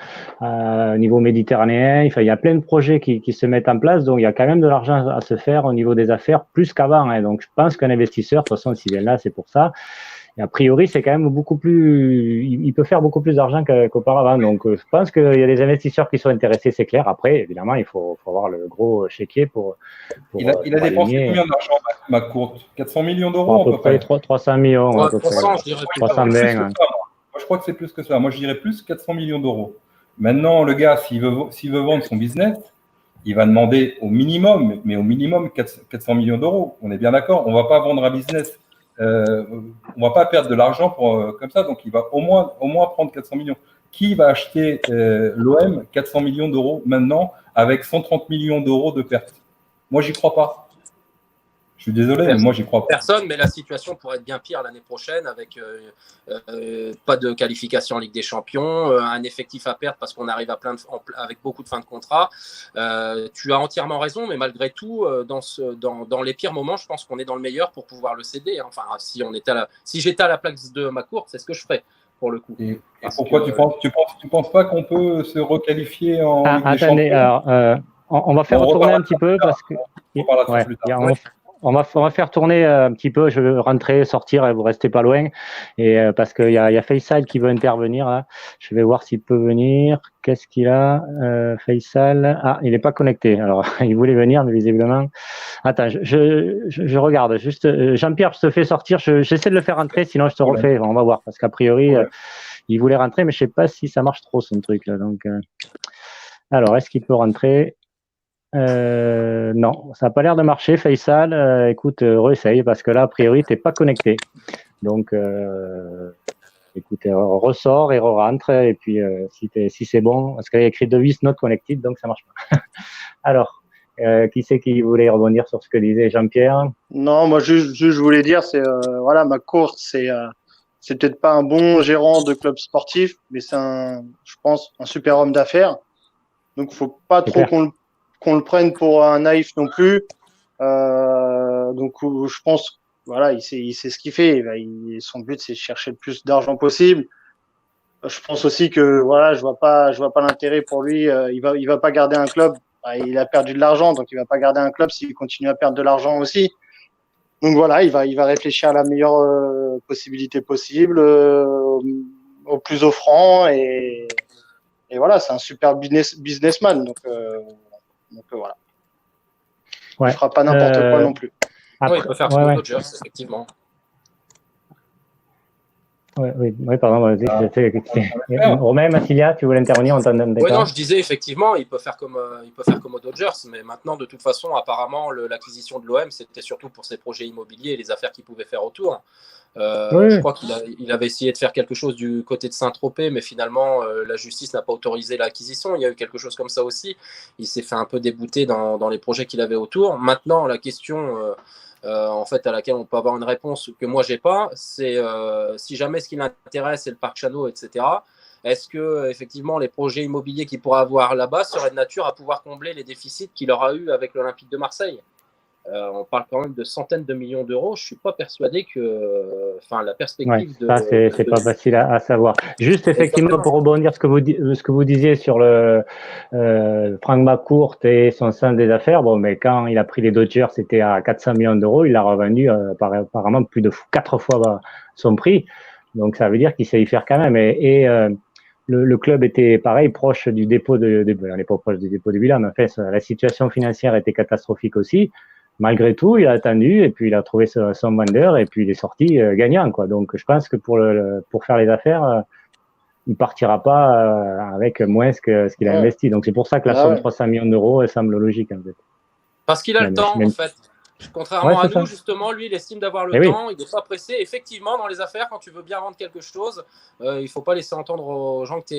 au niveau méditerranéen. Il y a plein de projets qui se mettent en place, donc il y a quand même de l'argent à se faire au niveau des affaires, plus qu'avant. Hein. Donc je pense qu'un investisseur, de toute façon, s'il vient là, c'est pour ça. Et a priori, c'est quand même beaucoup plus. Il peut faire beaucoup plus d'argent qu'auparavant. Donc, je pense qu'il y a des investisseurs qui sont intéressés, c'est clair. Après, évidemment, il faut avoir le gros chéquier pour
il a dépensé combien d'argent, McCourt? 400 millions d'euros
à peu près 300 millions.
Ouais,
à peu
300,
près.
je dirais
320.
Moi, je crois que c'est plus que ça. Moi, je dirais plus 400 millions d'euros. Maintenant, le gars, s'il veut vendre son business, il va demander au minimum, mais au minimum 400 millions d'euros. On est bien d'accord. On ne va pas vendre un business. On va pas perdre de l'argent comme ça, donc il va au moins prendre 400 millions. Qui va acheter l'OM 400 millions d'euros maintenant avec 130 millions d'euros de pertes? Moi, j'y crois pas. Je suis désolé, mais moi, j'y crois pas.
Personne, mais la situation pourrait être bien pire l'année prochaine avec pas de qualification en Ligue des Champions, un effectif à perdre parce qu'on arrive avec beaucoup de fins de contrat. Tu as entièrement raison, mais malgré tout, dans les pires moments, je pense qu'on est dans le meilleur pour pouvoir le céder. Enfin, si j'étais à la place de McCourt, c'est ce que je ferais pour le coup.
Et pourquoi tu penses pas qu'on peut se requalifier en Ligue des Champions?
Attendez, alors, on va faire tourner un petit peu parce que. On va faire tourner un petit peu. Je vais rentrer, sortir, et vous restez pas loin. Et parce qu'il y a Faisal qui veut intervenir. Là. Je vais voir s'il peut venir. Qu'est-ce qu'il a, Faisal? Ah, il n'est pas connecté. Alors, il voulait venir, mais visiblement. Attends, je regarde. Juste, Jean-Pierre, je te fais sortir. J'essaie de le faire rentrer, sinon je te refais. On va voir, parce qu'a priori, il voulait rentrer, mais je sais pas si ça marche trop son truc là. Donc, alors, est-ce qu'il peut rentrer? Non, ça n'a pas l'air de marcher, Faisal. Écoute, réessaye parce que là, a priori, tu n'es pas connecté. Donc, écoute, ressort et re-rentre. Et puis, si c'est bon, parce qu'il y a écrit device not connected, donc ça ne marche pas. Alors, qui c'est qui voulait rebondir sur ce que disait Jean-Pierre?
Non, moi, juste, je voulais dire, McCourt, c'est peut-être pas un bon gérant de club sportif, mais c'est je pense, un super homme d'affaires. Donc, il ne faut pas trop qu'on le prenne pour un naïf non plus. Donc, je pense, il sait ce qu'il fait. Son but, c'est de chercher le plus d'argent possible. Je pense aussi que, je vois pas l'intérêt pour lui. Il va pas garder un club. Il a perdu de l'argent, donc il va pas garder un club s'il continue à perdre de l'argent aussi. Donc il va réfléchir à la meilleure possibilité possible, au plus offrant Et voilà, c'est un super businessman. Donc voilà.
Ouais.
Il fera pas n'importe quoi non plus.
Oui, il peut faire tout aux Dodgers, effectivement.
Oui, pardon. Romain, Massilia, tu voulais intervenir en temps
Oui, non, je disais effectivement, il peut faire comme aux Dodgers, mais maintenant, de toute façon, apparemment, l'acquisition de l'OM, c'était surtout pour ses projets immobiliers et les affaires qu'il pouvait faire autour. Je crois qu'il avait essayé de faire quelque chose du côté de Saint-Tropez, mais finalement, la justice n'a pas autorisé l'acquisition. Il y a eu quelque chose comme ça aussi. Il s'est fait un peu débouter dans les projets qu'il avait autour. Maintenant, la question en fait, à laquelle on peut avoir une réponse que moi, j'ai pas, c'est si jamais ce qui l'intéresse, c'est le parc Chano, etc., est-ce que effectivement les projets immobiliers qu'il pourra avoir là-bas seraient de nature à pouvoir combler les déficits qu'il aura eu avec l'Olympique de Marseille? On parle quand même de centaines de millions d'euros. Je ne suis pas persuadé que la perspective
ça, c'est pas facile à savoir. Juste effectivement pour rebondir ce que vous disiez sur le Franck McCourt et son sens des affaires, bon, mais quand il a pris les Dodgers, c'était à 400 millions d'euros, il l'a revendu apparemment plus de 4 fois son prix. Donc ça veut dire qu'il sait y faire quand même. Et le club était pareil, proche du dépôt on n'est pas proche du dépôt du bilan, mais en fait, la situation financière était catastrophique aussi. Malgré tout, il a attendu et puis il a trouvé son vendeur et puis il est sorti gagnant, quoi. Donc, je pense que pour faire les affaires, il partira pas avec moins ce qu'il a investi. Donc, c'est pour ça que la somme de 300 millions d'euros, elle semble logique, en fait.
Parce qu'il a le temps, en fait. Contrairement à nous, justement, lui, il estime d'avoir le temps, il n'est pas pressé. Effectivement, dans les affaires, quand tu veux bien vendre quelque chose, il ne faut pas laisser entendre aux gens que tu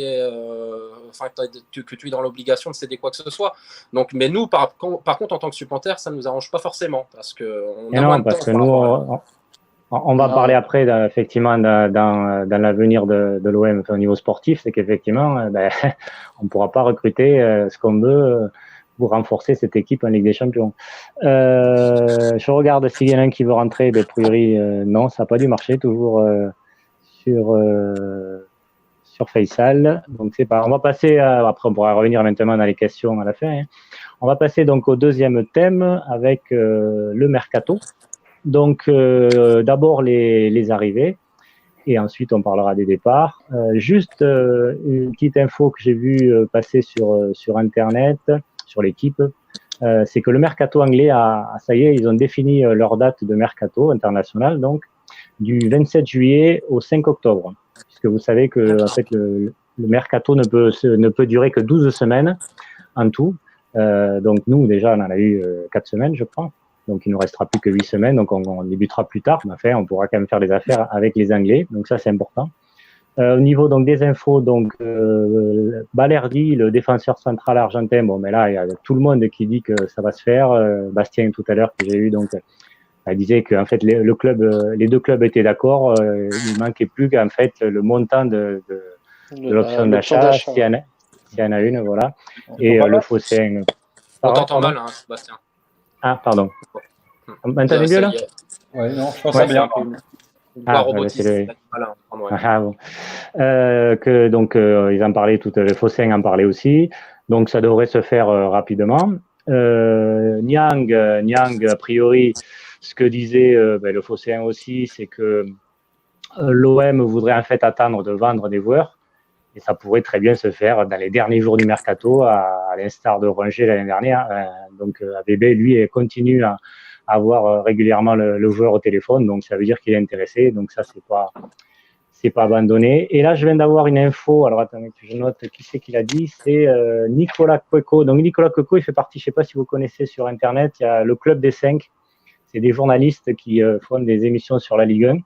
es dans l'obligation de céder quoi que ce soit. Donc, mais nous, par contre, en tant que supporters, ça ne nous arrange pas forcément. Parce que
nous, on va parler après, effectivement, dans l'avenir de l'OM au niveau sportif, c'est qu'effectivement, on ne pourra pas recruter ce qu'on veut pour renforcer cette équipe en Ligue des Champions. Je regarde s'il y en a un qui veut rentrer, a priori, non, ça n'a pas dû marcher, toujours sur Faisal. Donc, c'est pas. On va passer, après on pourra revenir maintenant dans les questions à la fin. On va passer donc au deuxième thème avec le mercato. Donc, d'abord les arrivées et ensuite on parlera des départs. Juste une petite info que j'ai vue passer sur Internet, sur l'équipe, c'est que le mercato anglais ça y est, ils ont défini leur date de mercato international, donc du 27 juillet au 5 octobre, puisque vous savez que en fait le mercato ne peut durer que 12 semaines en tout. Donc nous déjà on en a eu 4 semaines, je crois. Donc il nous restera plus que 8 semaines, donc on débutera plus tard, mais enfin on pourra quand même faire des affaires avec les Anglais, donc ça c'est important. Au niveau donc des infos, donc Balerdi, le défenseur central argentin, bon mais là il y a tout le monde qui dit que ça va se faire. Bastien tout à l'heure que j'ai eu, donc elle disait que en fait les deux clubs étaient d'accord. Il manquait plus qu'en fait le montant de l'option d'achat, s'il y en a une, voilà. Et le Fosséen.
On t'entend mal, hein, Bastien.
Ah pardon. M'entendez mieux là?
Oui, non, je pense bien.
Que donc ils en parlaient le Fosséen en parlait aussi, donc ça devrait se faire rapidement. Niang a priori, ce que disait le Fosséen aussi, c'est que l'OM voudrait en fait attendre de vendre des joueurs et ça pourrait très bien se faire dans les derniers jours du mercato, à l'instar de Rongier l'année dernière. Donc ABB lui continue à avoir régulièrement le joueur au téléphone, donc ça veut dire qu'il est intéressé, donc ça c'est pas abandonné. Et là je viens d'avoir une info, alors attendez que je note qui c'est qui l'a dit, c'est Nicolas Cueco. Donc Nicolas Cueco, il fait partie, je sais pas si vous connaissez sur internet, il y a le Club des 5, c'est des journalistes qui font des émissions sur la Ligue 1,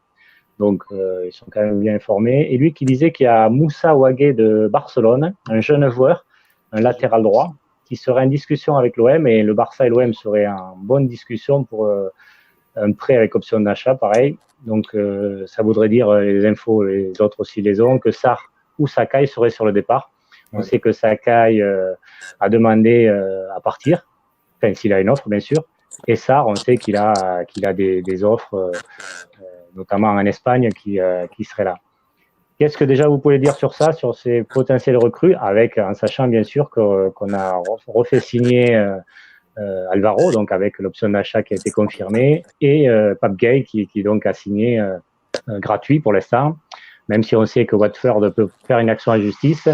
donc ils sont quand même bien informés, et lui qui disait qu'il y a Moussa Ouagué de Barcelone, un jeune joueur, un latéral droit, qui serait en discussion avec l'OM, et le Barça et l'OM seraient en bonne discussion pour un prêt avec option d'achat, pareil. Donc ça voudrait dire, les infos, les autres aussi les ont, que Sarr ou Sakai seraient sur le départ. On sait que Sakai a demandé à partir, enfin s'il a une offre bien sûr, et Sarr, on sait qu'il a des offres, notamment en Espagne, qui seraient là. Qu'est-ce que déjà vous pouvez dire sur ça, sur ces potentiels recrues, en sachant bien sûr qu'on a refait signer Alvaro, donc avec l'option d'achat qui a été confirmée, et Pape Gueye qui donc a signé gratuit pour l'instant, même si on sait que Watford peut faire une action en justice.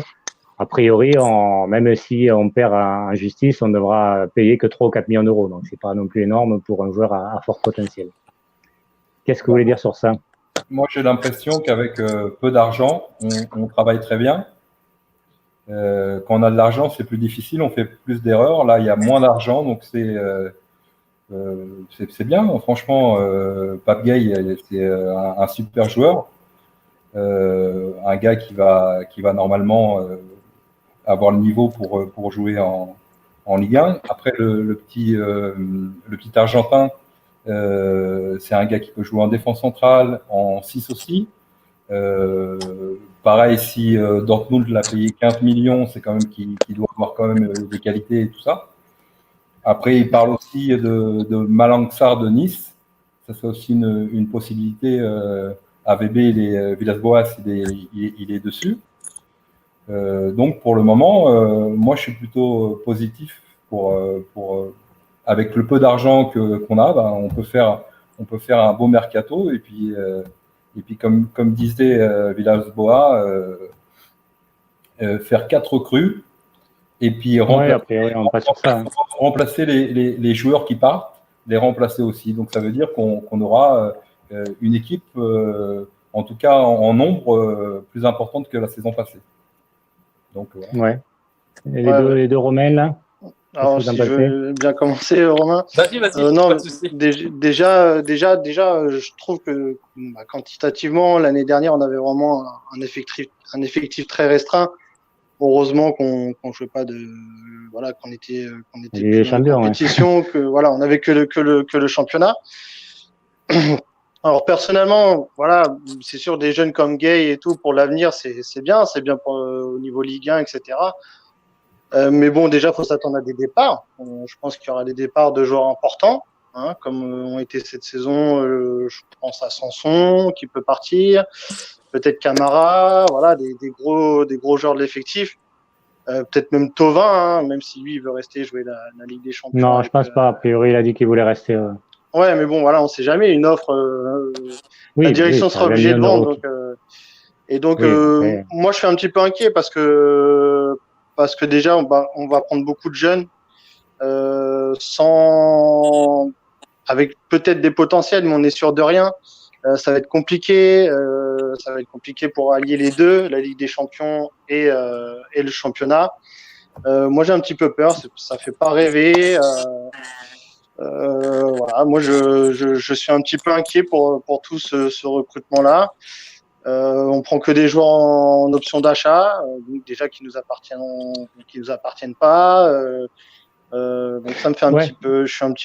a priori, même si on perd en justice, on devra payer que 3 ou 4 millions d'euros. Donc, c'est pas non plus énorme pour un joueur à fort potentiel. Qu'est-ce que vous voulez dire sur ça?
Moi, j'ai l'impression qu'avec peu d'argent, on travaille très bien. Quand on a de l'argent, c'est plus difficile, on fait plus d'erreurs. Là, il y a moins d'argent, donc c'est bien. Franchement, Pape Gay, c'est un super joueur. Un gars qui va normalement avoir le niveau pour jouer en Ligue 1. Après, le petit Argentin, c'est un gars qui peut jouer en défense centrale, en 6 aussi. Pareil, si Dortmund l'a payé 15 millions, c'est quand même qu'il doit avoir quand même des qualités et tout ça. Après, il parle aussi de Malang Sarr de Nice. Ça, c'est aussi une possibilité. AVB, Villas-Boas, il est dessus. Donc, pour le moment, moi, je suis plutôt positif avec le peu d'argent qu'on a, on peut faire un beau mercato. Et puis comme disait Villas-Boas, faire 4 recrues et puis remplacer les joueurs qui partent, les remplacer aussi. Donc, ça veut dire qu'on aura une équipe, en tout cas en nombre, plus importante que la saison passée. Donc,
ouais. Et les deux Romains, là?
Alors, si je veux bien commencer, Romain.
Vas-y,
non,
pas de souci.
Déjà, je trouve que quantitativement, l'année dernière, on avait vraiment un effectif très restreint. Heureusement qu'on jouait pas qu'on était plus en compétition, que voilà, on avait que le championnat. Alors personnellement, voilà, c'est sûr, des jeunes comme Gay et tout pour l'avenir, c'est bien pour au niveau Ligue 1, etc. Mais bon, déjà, faut s'attendre à des départs. Je pense qu'il y aura des départs de joueurs importants, comme ont été cette saison. Je pense à Sanson qui peut partir, peut-être Camara, voilà, des gros joueurs de l'effectif. Peut-être même Thauvin, même si lui il veut rester jouer la Ligue des Champions.
Non, je pense pas. A priori, il a dit qu'il voulait rester.
Ouais, mais bon, voilà, on sait jamais. Une offre, la direction sera obligée de vendre. Moi, je suis un petit peu inquiet parce que déjà, on va prendre beaucoup de jeunes avec peut-être des potentiels, mais on est sûr de rien. Ça va être compliqué. Ça va être compliqué pour allier les deux, la Ligue des Champions et le championnat. Moi, j'ai un petit peu peur. Ça fait pas rêver. Voilà, moi je suis un petit peu inquiet pour tout ce recrutement-là. On prend que des joueurs en option d'achat, déjà qui nous appartiennent pas. Donc ça me fait un petit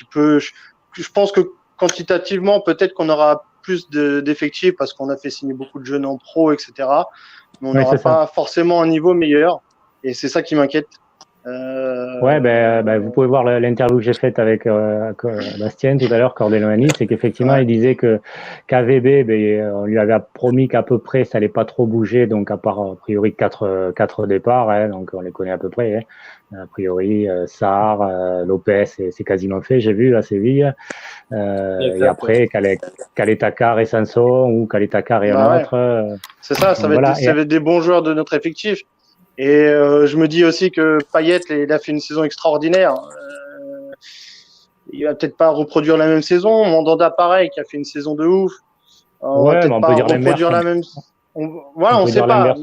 peu. Je pense que quantitativement, peut-être qu'on aura plus d'effectifs parce qu'on a fait signer beaucoup de jeunes en pro, etc. Mais on n'aura pas forcément un niveau meilleur. Et c'est ça qui m'inquiète.
Vous pouvez voir l'interview que j'ai faite avec Bastien tout à l'heure, Cordeloni, c'est qu'effectivement il disait qu'AVB, on lui avait promis qu'à peu près ça allait pas trop bouger, donc à part a priori quatre départs, donc on les connaît à peu près, a priori Sarr, Lopez, c'est quasiment fait, j'ai vu à Séville, et après Caleta-Car et Sanson ou Caleta-Car et un autre.
C'est ça, ça va être des bons joueurs de notre effectif. Et je me dis aussi que Payet, il a fait une saison extraordinaire. Il va peut-être pas reproduire la même saison. Mandanda, pareil, qui a fait une saison de ouf. On va peut-être pas reproduire la même. Voilà, on sait pas.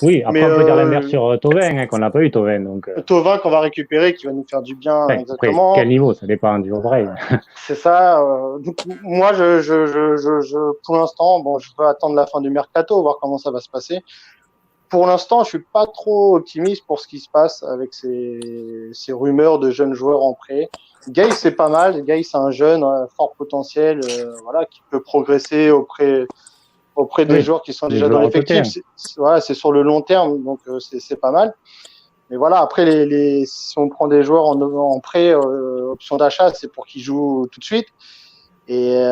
Oui, après on peut dire l'inverse sur Thauvin, qu'on n'a pas eu Thauvin.
Thauvin qu'on va récupérer, qui va nous faire du bien. Exactement.
Après, quel niveau, ça dépend du vrai.
C'est ça. Donc, moi, pour l'instant, je veux attendre la fin du mercato, voir comment ça va se passer. Pour l'instant, je suis pas trop optimiste pour ce qui se passe avec ces rumeurs de jeunes joueurs en prêt. Gay, c'est pas mal. Gay, c'est un jeune fort potentiel, qui peut progresser auprès des joueurs qui sont déjà dans l'effectif. C'est sur le long terme, donc c'est pas mal. Mais voilà, après, si on prend des joueurs en prêt, option d'achat, c'est pour qu'ils jouent tout de suite. Et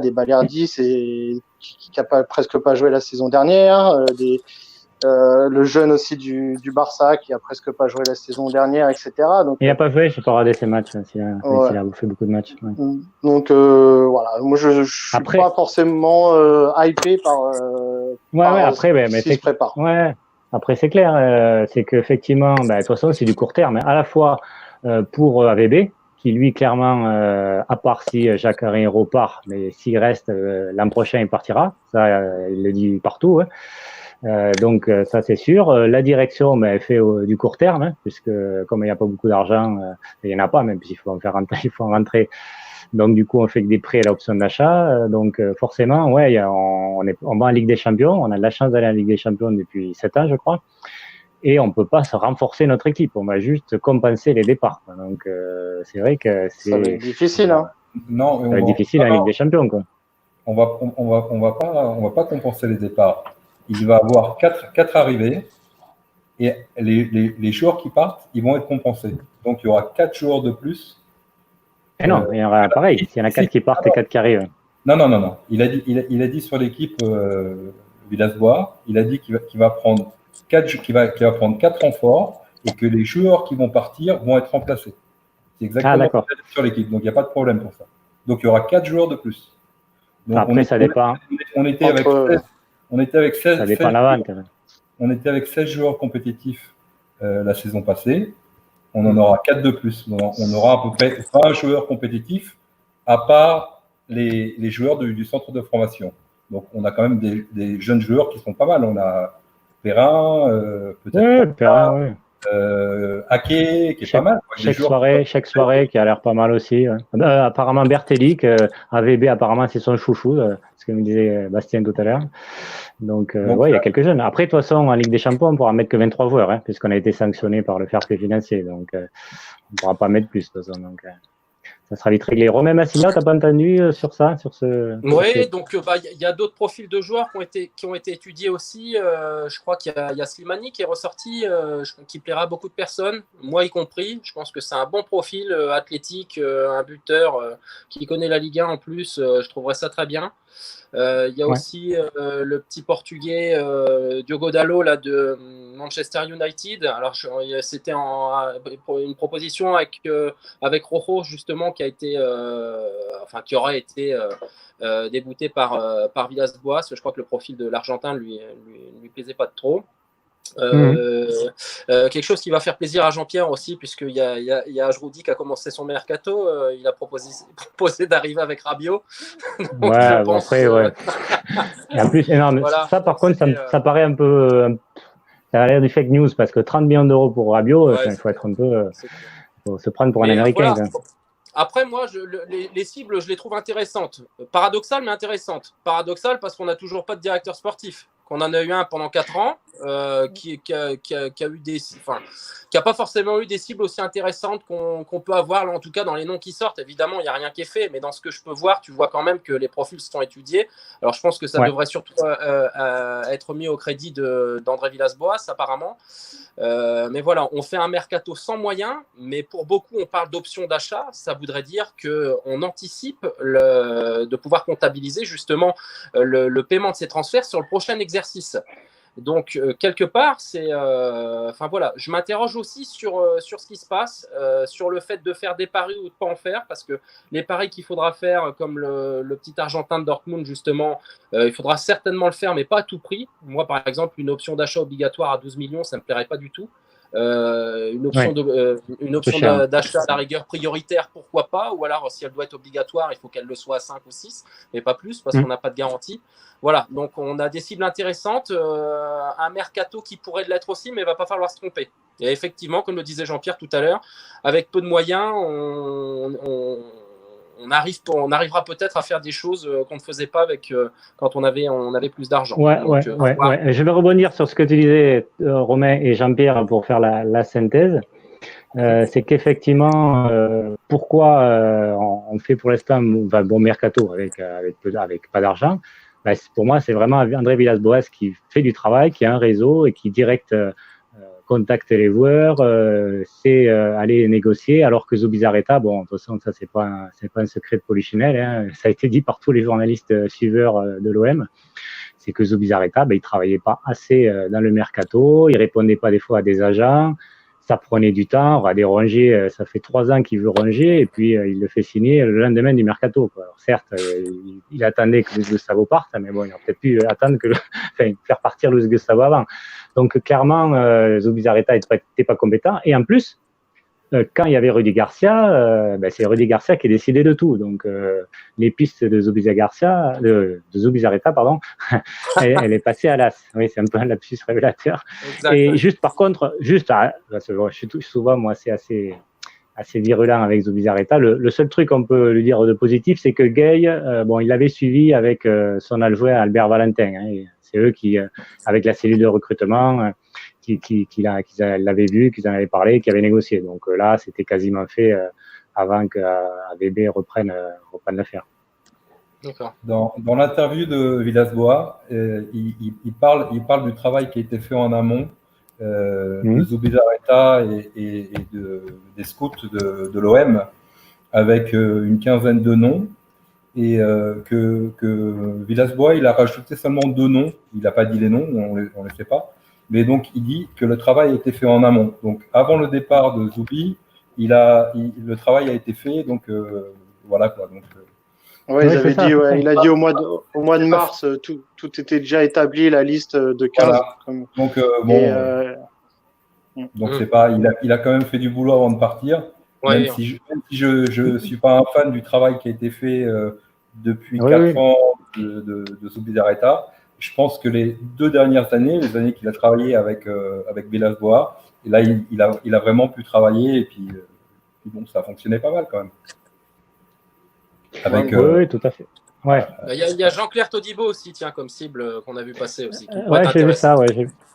des Balerdi, qui a presque pas joué la saison dernière, le jeune aussi du Barça qui a presque pas joué la saison dernière, etc. Donc,
il n'a pas joué, je n'ai pas regardé ses matchs, s'il a fait beaucoup de matchs. Ouais.
Donc voilà, moi je suis pas forcément hypé par
après,
ce qui se prépare.
Ouais. Après, c'est clair, c'est qu'effectivement, de toute façon, c'est du court terme, hein. À la fois pour AVB, qui lui, clairement, à part si Jacques Henriero part, mais s'il reste, l'an prochain, il partira. Ça, il le dit partout, hein. Donc, ça, c'est sûr. La direction, elle fait du court terme, hein, puisque comme il n'y a pas beaucoup d'argent, il n'y en a pas, même s'il faut en faire rentrer, il faut en rentrer. Donc, du coup, on fait que des prêts à l'option d'achat. Donc, forcément, ouais, on va en Ligue des Champions. On a de la chance d'aller en Ligue des Champions depuis 7 ans, je crois. Et on peut pas se renforcer notre équipe. On va juste compenser les départs. Donc, c'est vrai que
Ça va être difficile, hein.
Non,
ça va être difficile en Ligue des Champions, quoi.
On va pas compenser les départs. Il va avoir quatre arrivées et les joueurs qui partent, ils vont être compensés. Donc, il y aura 4 joueurs de plus.
Et non, il y aura pareil. S'il y en a 4 qui partent et 4 qui arrivent.
Non. Il a dit sur l'équipe Villas-Boas, il a dit qu'il va prendre 4 renforts et que les joueurs qui vont partir vont être remplacés. C'est exactement ce qu'il a dit sur l'équipe. Donc, il n'y a pas de problème pour ça. Donc, il y aura 4 joueurs de plus. Donc,
après, ça dépend.
On était avec 16.
Ça dépend de la vente.
On était avec 16 joueurs compétitifs la saison passée. On en aura 4 de plus. On aura à peu près 20 joueurs compétitifs, à part les joueurs du centre de formation. Donc, on a quand même des jeunes joueurs qui sont pas mal. On a Perrin, peut-être.
Perrin, oui.
Ake, qui est pas mal.
Chaque soirée, qui a l'air pas mal aussi. Ouais. Apparemment, Bertelli, AVB, apparemment, c'est son chouchou, ce que me disait Bastien tout à l'heure. Donc il y a quelques jeunes. Après, de toute façon, en Ligue des Champions, on pourra mettre que 23 joueurs, hein, puisqu'on a été sanctionné par le fair play financier. Donc, on ne pourra pas mettre plus, de toute façon. Donc, ça sera vite réglé. Romain Massignon, t'as pas entendu sur ça, sur ce?
Oui, donc y a d'autres profils de joueurs qui ont été étudiés aussi. Je crois qu'il y a Slimani qui est ressorti, qui plaira à beaucoup de personnes, moi y compris. Je pense que c'est un bon profil athlétique, un buteur qui connaît la Ligue 1 en plus. Je trouverais ça très bien. Il y a aussi le petit portugais Diogo Dalot là, de Manchester United. Alors c'était une proposition avec Rojo justement qui aurait été débouté par Villas-Boas. Je crois que le profil de l'Argentin lui plaisait pas trop. Quelque chose qui va faire plaisir à Jean-Pierre aussi, puisqu'il y a Ajroudi qui a commencé son mercato. Il a proposé d'arriver avec Rabiot.
Donc, après, ouais. Et en plus, énorme. Voilà, ça, par contre, ça paraît un peu. Ça a l'air du fake news parce que 30 millions d'euros pour Rabiot, il faut être un peu. Faut se prendre pour un Américain.
Voilà. Après, moi, les cibles, je les trouve intéressantes. Paradoxales, mais intéressantes. Paradoxales parce qu'on n'a toujours pas de directeur sportif. Qu'on en a eu un pendant 4 ans, qui a pas forcément eu des cibles aussi intéressantes qu'on peut avoir, là, en tout cas dans les noms qui sortent. Évidemment, il n'y a rien qui est fait, mais dans ce que je peux voir, tu vois quand même que les profils sont étudiés. Alors, je pense que ça devrait surtout être mis au crédit d'André Villas-Boas, apparemment. Mais voilà, on fait un mercato sans moyens, mais pour beaucoup, on parle d'options d'achat. Ça voudrait dire qu'on anticipe de pouvoir comptabiliser justement le paiement de ces transferts sur le prochain exercice. Donc, quelque part, je m'interroge aussi sur ce qui se passe, sur le fait de faire des paris ou de ne pas en faire, parce que les paris qu'il faudra faire, comme le petit Argentin de Dortmund, justement, il faudra certainement le faire, mais pas à tout prix. Moi, par exemple, une option d'achat obligatoire à 12 millions, ça ne me plairait pas du tout. Une option d'achat à la rigueur prioritaire, pourquoi pas, ou alors si elle doit être obligatoire, il faut qu'elle le soit à 5 ou 6, mais pas plus, parce qu'on n'a pas de garantie. Voilà, donc on a des cibles intéressantes, un mercato qui pourrait l'être aussi, mais il ne va pas falloir se tromper. Et effectivement, comme le disait Jean-Pierre tout à l'heure, avec peu de moyens, on arrivera peut-être à faire des choses qu'on ne faisait pas quand on avait plus d'argent.
Je vais rebondir sur ce que tu disais, Romain et Jean-Pierre, pour faire la synthèse. C'est qu'effectivement, pourquoi on fait pour l'instant un bon mercato avec pas d'argent, pour moi, c'est vraiment André Villas-Boas qui fait du travail, qui a un réseau et qui direct contacte les joueurs, c'est aller négocier, alors que Zubizarreta, bon, de toute façon, ça c'est pas un secret de polichinelle, hein, ça a été dit par tous les journalistes suiveurs de l'OM, c'est que Zubizarreta, il travaillait pas assez dans le mercato, il répondait pas des fois à des agents, ça prenait du temps. Radé Rongier, ça fait 3 ans qu'il veut Rongier et puis il le fait signer le lendemain du mercato, quoi. Alors, certes, il attendait que Luis Gustavo parte, mais bon, il aurait peut-être pu attendre faire partir Luis Gustavo avant. Donc clairement, Zubizarreta n'était pas compétent. Et en plus, quand il y avait Rudy Garcia, c'est Rudy Garcia qui décidait de tout. Donc les pistes de Zubizarreta, pardon, elle est passée à l'as. Oui, c'est un peu un lapsus révélateur.
Exact.
Et juste par contre, je suis souvent moi c'est assez virulent avec Zubizarreta. Le seul truc qu'on peut lui dire de positif, c'est que Gay, il l'avait suivi avec son adjoint Albert Valentin. Hein, c'est eux qui, avec la cellule de recrutement, qu'ils l'avaient vu, qu'ils en avaient parlé, qu'ils avaient négocié. Donc là, c'était quasiment fait avant que AVB reprenne l'affaire.
D'accord.
Dans l'interview de Villas-Boas, il parle du travail qui a été fait en amont de Zubizarreta et des scouts de l'OM avec une quinzaine de noms et que Villas-Boas, il a rajouté seulement 2 noms. Il n'a pas dit les noms, on ne les sait pas. Mais donc, il dit que le travail a été fait en amont. Donc, avant le départ de Zubi, le travail a été fait. Donc, voilà quoi. Donc,
il avait dit, il a dit au mois de mars, tout était déjà établi, la liste de 15.
Voilà. Donc, donc c'est pas, il a quand même fait du boulot avant de partir.
Ouais,
même si je suis pas un fan du travail qui a été fait depuis 4 ans de Zubizarreta. Je pense que les 2 dernières années, les années qu'il a travaillé avec Villas-Boas, et là, il a vraiment pu travailler et puis bon, ça fonctionnait pas mal quand même.
Oui, tout à fait. Ouais.
Il y a Jean-Claire Todibo aussi, tiens, comme cible qu'on a vu passer aussi.
J'ai vu ça.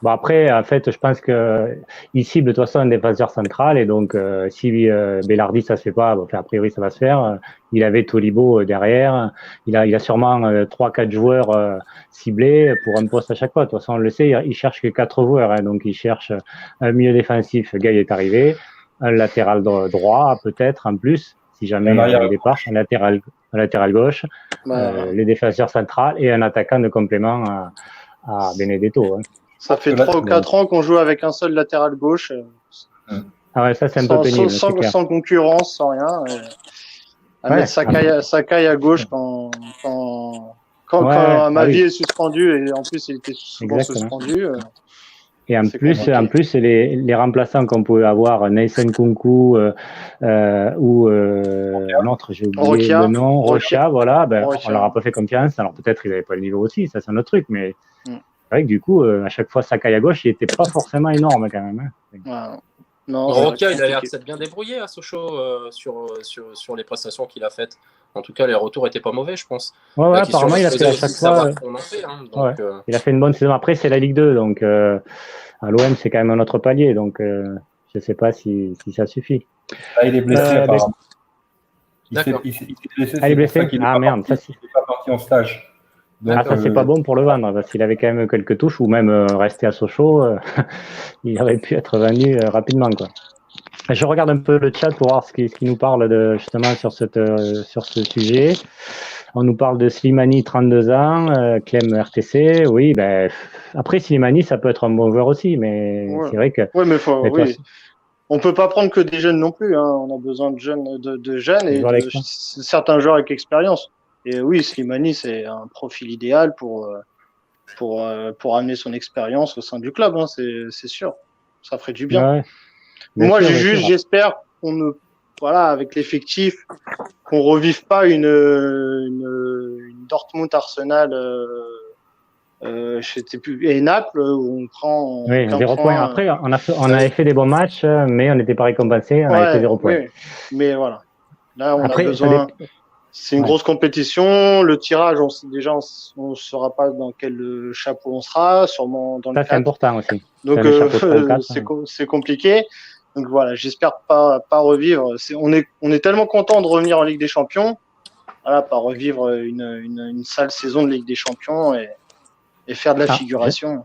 Bon, après, en fait, je pense qu'il cible de toute façon un défenseur central et donc si Bellardi ça se fait pas, a priori ça va se faire. Il avait Todibo derrière. Il a sûrement 3-4 joueurs ciblés pour un poste à chaque fois. De toute façon, on le sait, il cherche que 4 joueurs, hein, donc il cherche un milieu défensif. Gay est arrivé, un latéral droit peut-être en plus. Si jamais il départ, un latéral gauche, les défenseurs centrales et un attaquant de complément à Benedetto. Hein.
Ça fait 3 ou 4 ans qu'on joue avec un seul latéral gauche.
Ah ouais, ça c'est un peu pénible.
Sans concurrence, sans rien. Mettre Sakai à gauche quand Amavi est suspendu, et en plus il était souvent suspendu.
Et en plus, les remplaçants qu'on pouvait avoir, Nathan Kunku ou l'autre, j'ai oublié le nom, Rocha, voilà, on leur a pas fait confiance. Alors peut-être ils n'avaient pas le niveau aussi, ça c'est un autre truc, mais c'est vrai que du coup, à chaque fois, Sakai à gauche, il était pas forcément énorme quand même. Hein.
Non, Roca, il a l'air de s'être bien débrouillé à Sochaux sur les prestations qu'il a faites. En tout cas, les retours étaient pas mauvais, je pense.
Ouais, apparemment, il a fait à chaque fois. Il a fait une bonne saison. Après, c'est la Ligue 2, donc à l'OM, c'est quand même un autre palier, donc je sais pas si ça suffit.
Ah, il est blessé, apparemment.
Il s'est
blessé.
Ah, il est blessé. Ah merde, ça
il n'est pas parti en stage.
Donc, ça, c'est pas bon pour le vendre, parce qu'il avait quand même quelques touches, ou même resté à Sochaux, il aurait pu être vendu rapidement, quoi. Je regarde un peu le chat pour voir ce qui nous parle justement sur ce sujet. On nous parle de Slimani, 32 ans, Clem RTC. Oui, après Slimani, ça peut être un bon joueur aussi, mais c'est vrai que.
Oui, mais on peut pas prendre que des jeunes non plus. Hein. On a besoin de jeunes, et de certains joueurs avec expérience. Et oui, Slimani, c'est un profil idéal pour amener son expérience au sein du club. Hein, c'est sûr. Ça ferait du bien.
Ouais.
Moi, j'espère avec l'effectif, qu'on revive pas une Dortmund Arsenal, je sais plus, et Naples, où on prend.
Oui, 0 points. Après, on avait fait des bons matchs, mais on n'était pas récompensé. On avait fait 0 points.
Oui, mais voilà. Là, on a besoin. C'est une grosse compétition. Le tirage, on saura pas dans quel chapeau on sera, sûrement dans le 4.
Ça, c'est important aussi.
Donc, c'est compliqué. Donc voilà, j'espère pas revivre. On est tellement content de revenir en Ligue des Champions. Voilà, pas revivre une sale saison de Ligue des Champions et faire de la figuration.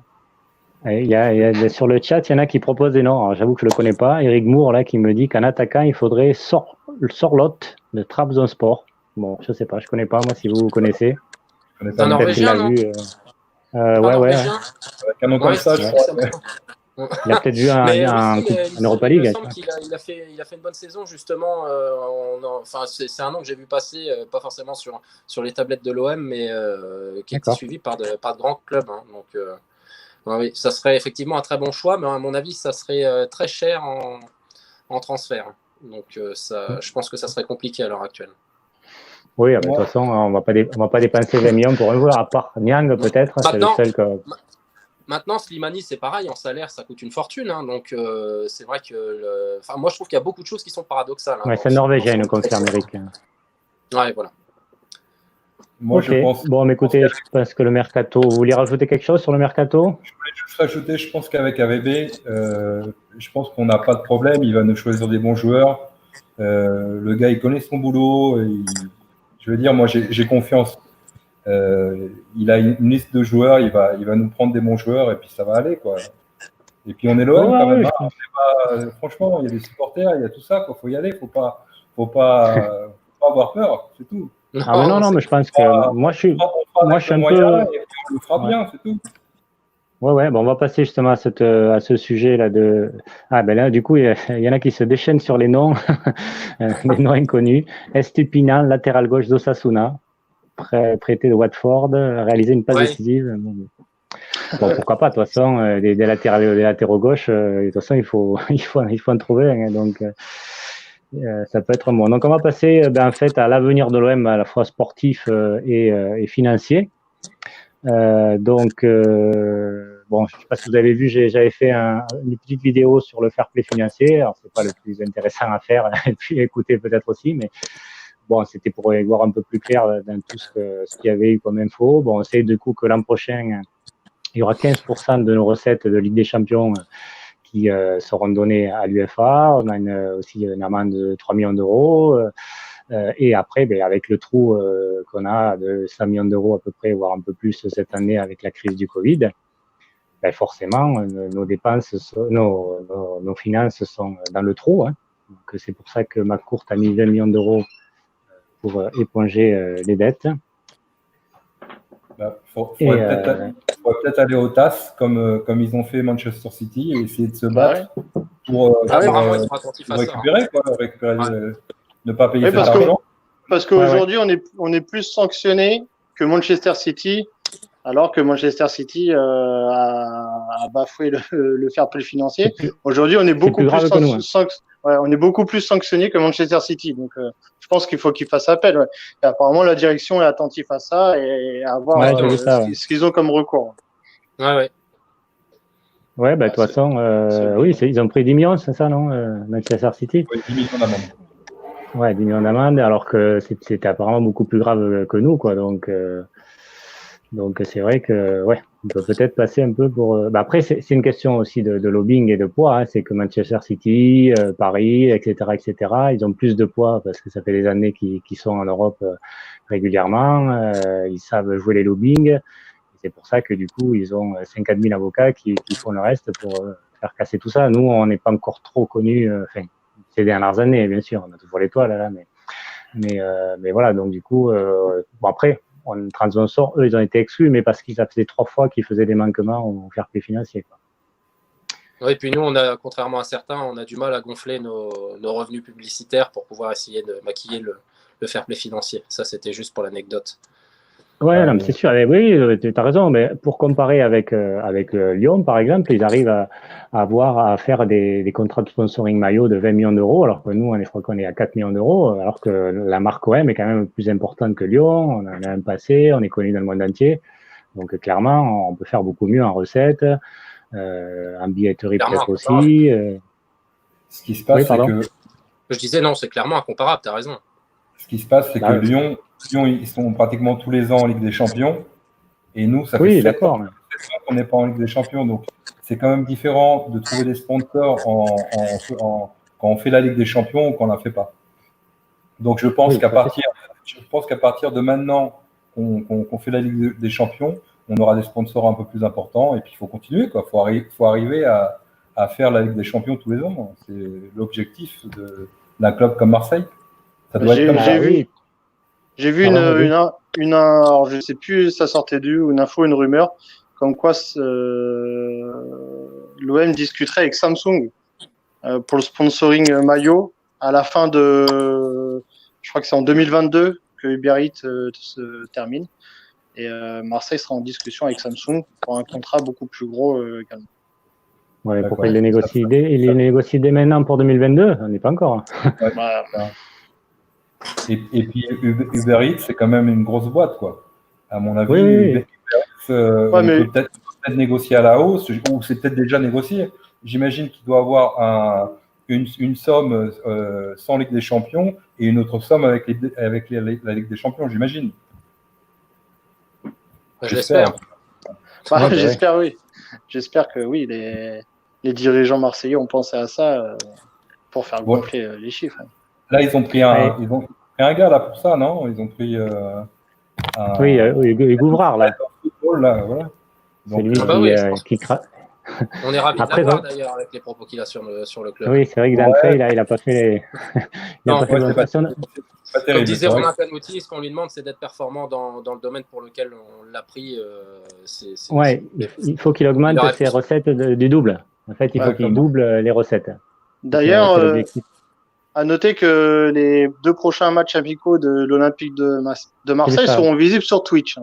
Sur le chat, il y en a qui proposent des noms. Alors, j'avoue que je le connais pas. Eric Moore, là, qui me dit qu'en attaquant, il faudrait Sorloth de Trabzonspor. Bon, je sais pas, je connais pas. Moi, si vous connaissez.
C'est un Norvégien, non?
Ouais.
Avec un nom comme ça, je crois.
Il a peut-être vu un Europa League.
Il me semble qu'il a fait une bonne saison, justement. Enfin, c'est un nom que j'ai vu passer, pas forcément sur les tablettes de l'OM, mais qui était suivi par de grands clubs. Hein. Donc, oui, ça serait effectivement un très bon choix, mais à mon avis, ça serait très cher en transfert. Donc, je pense que ça serait compliqué à l'heure actuelle.
Oui, de toute façon, on va pas dépenser 20 millions pour un joueur, à part Niang, peut-être. C'est le seul que...
Maintenant, Slimani, c'est pareil, en salaire, ça coûte une fortune. Hein, donc, c'est vrai que. Moi, je trouve qu'il y a beaucoup de choses qui sont paradoxales. Hein,
c'est Norvégien, il nous confirme, Eric.
Ouais, voilà.
Moi, je pense.
Bon, mais écoutez, je pense que le mercato. Vous voulez rajouter quelque chose sur le mercato?
Je voulais juste rajouter, je pense qu'avec AVB, je pense qu'on n'a pas de problème. Il va nous choisir des bons joueurs. Le gars, il connaît son boulot. Je veux dire, moi, j'ai confiance. Il a une liste de joueurs, il va nous prendre des bons joueurs et puis ça va aller, quoi. Et puis on est l'OM quand même. Hein. Franchement, il y a des supporters, il y a tout ça, quoi. Faut y aller, faut pas avoir peur, c'est tout.
Non, mais je pense que moi je suis un peu.
On le fera bien, c'est tout.
Ouais, bon, on va passer justement à ce sujet-là de. Ah, ben là, du coup, il y en a qui se déchaînent sur les noms, les noms inconnus. Estupinan, latéral gauche d'Osasuna, prêté de Watford, réalisé une passe décisive. Bon, pourquoi pas, de toute façon, des latéraux gauche, de toute façon, il faut en trouver. Hein, donc, ça peut être bon. Donc, on va passer en fait à l'avenir de l'OM, à la fois sportif et financier. Bon, je ne sais pas si vous avez vu, j'avais fait une petite vidéo sur le fair play financier. Alors, c'est pas le plus intéressant à faire et puis écouter peut-être aussi, mais bon, c'était pour y voir un peu plus clair dans tout ce qu'il y avait eu comme info. Bon, on sait du coup que l'an prochain, il y aura 15% de nos recettes de Ligue des Champions qui seront données à l'UEFA. On a aussi une amende de 3 millions d'euros. Et après, avec le trou qu'on a de 100 millions d'euros à peu près, voire un peu plus cette année avec la crise du Covid, forcément, nos dépenses, nos finances sont dans le trou. Hein. Donc, c'est pour ça que McCourt a mis 20 millions d'euros pour éponger les dettes.
Faudrait peut-être aller au TAS comme ils ont fait Manchester City et essayer de se battre pour récupérer, ne pas payer cet argent.
Parce qu'aujourd'hui, on est plus sanctionné que Manchester City, alors que Manchester City a bafoué le fair play financier. Aujourd'hui, on est beaucoup plus sanctionné que Manchester City. Donc, je pense qu'il faut qu'ils fassent appel. Ouais. Et apparemment, la direction est attentive à ça et à voir ce qu'ils ont comme recours.
Ouais.
Ouais, de toute façon, oui, ils ont pris 10 millions, c'est ça, non, Manchester City?
Oui, 10 millions d'amende.
Ouais, 10 millions d'amende, alors que c'était apparemment beaucoup plus grave que nous, quoi. Donc c'est vrai que, on peut peut-être passer un peu pour. Après, c'est une question aussi de lobbying et de poids. Hein. C'est que Manchester City, Paris, etc., ils ont plus de poids parce que ça fait des années qu'ils sont en Europe régulièrement. Ils savent jouer les lobbying. C'est pour ça que du coup, ils ont 50 000 avocats qui font le reste pour faire casser tout ça. Nous, on n'est pas encore trop connus. Ces dernières années, bien sûr, on a toujours l'étoile là, mais voilà. Donc du coup, après. Transvensor, eux, ils ont été exclus, mais parce qu'ils faisaient 3 fois qu'ils faisaient des manquements au fair play financier. Quoi.
Oui, et puis nous, contrairement à certains, on a du mal à gonfler nos revenus publicitaires pour pouvoir essayer de maquiller le fair play financier. Ça, c'était juste pour l'anecdote.
Ouais, non, mais c'est sûr. Oui, tu as raison. Mais pour comparer avec Lyon, par exemple, ils arrivent à faire des contrats de sponsoring maillot de 20 millions d'euros, alors que nous, je crois qu'on est à 4 millions d'euros, alors que la marque OM est quand même plus importante que Lyon. On en a un passé, on est connu dans le monde entier. Donc, clairement, on peut faire beaucoup mieux en recettes, en billetterie peut-être aussi.
Ce qui se passe, c'est que.
Je disais non, c'est clairement incomparable, tu as raison.
Ce qui se passe, c'est que Lyon, ils sont pratiquement tous les ans en Ligue des Champions. Et nous, ça fait 7 ans qu'on n'est pas en Ligue des Champions. Donc, c'est quand même différent de trouver des sponsors quand on fait la Ligue des Champions ou quand on ne la fait pas. Donc, je pense qu'à partir de maintenant qu'on fait la Ligue des Champions, on aura des sponsors un peu plus importants. Et puis, il faut continuer. Il faut arriver à faire la Ligue des Champions tous les ans. C'est l'objectif d'un club comme Marseille. Ça doit être comme ça.
J'ai vu alors je sais plus, ça sortait d'où, une info, une rumeur, comme quoi l'OM discuterait avec Samsung pour le sponsoring maillot à la fin de, je crois que c'est en 2022 que Uber Eats se termine. Et Marseille sera en discussion avec Samsung pour un contrat beaucoup plus gros également.
Ouais, pourquoi il les négocie dès maintenant pour 2022? On n'est pas encore.
Ouais, et puis Uber Eats, c'est quand même une grosse boîte, quoi. À mon avis,
Oui.
Uber Eats, on peut peut-être négocier à la hausse, ou c'est peut-être déjà négocié. J'imagine qu'il doit avoir une somme sans Ligue des Champions et une autre somme avec la Ligue des Champions, j'imagine.
J'espère.
J'espère, oui. J'espère que oui, les dirigeants marseillais ont pensé à ça pour faire gonfler les chiffres.
Là, ils ont pris un gars là pour ça, non? Ils ont pris
oui, Hugo Ouvrard, là.
Voilà.
C'est lui qui craque.
On est ravis de l'avoir d'ailleurs avec les propos qu'il a sur le club.
Oui, c'est vrai que d'entrée, il a pas fait
Comme disait Romain Canouti, ce qu'on lui demande, c'est d'être performant dans le domaine pour lequel on l'a pris.
Il faut qu'il augmente ses recettes du double. En fait, il faut qu'il double les recettes.
D'ailleurs, à noter que les 2 prochains matchs amicaux de l'Olympique de Marseille seront visibles sur Twitch.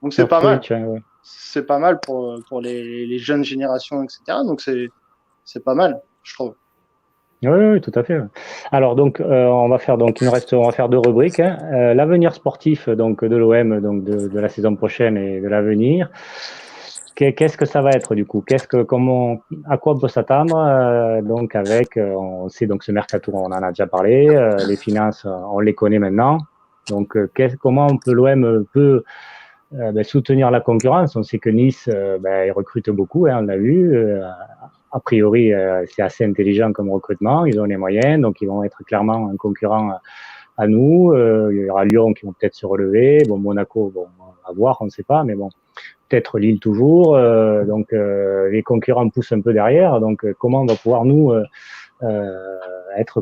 Donc c'est pas mal.
Ouais.
C'est pas mal pour les jeunes générations, etc. Donc c'est pas mal, je trouve.
Oui, tout à fait. Alors donc on va faire 2 rubriques. L'avenir sportif donc de l'OM donc de la saison prochaine et de l'avenir. Qu'est-ce que ça va être du coup? À quoi on peut s'attendre? Donc on sait donc ce mercato, on en a déjà parlé. Les finances, on les connaît maintenant. Donc comment l'OM peut soutenir la concurrence? On sait que Nice, ils recrutent beaucoup, on l'a vu. A priori, c'est assez intelligent comme recrutement. Ils ont les moyens, donc ils vont être clairement un concurrent à nous. Il y aura Lyon qui vont peut-être se relever. Bon, Monaco, à voir, on ne sait pas, mais bon, peut-être Lille toujours. Donc les concurrents poussent un peu derrière. Donc comment on va pouvoir nous être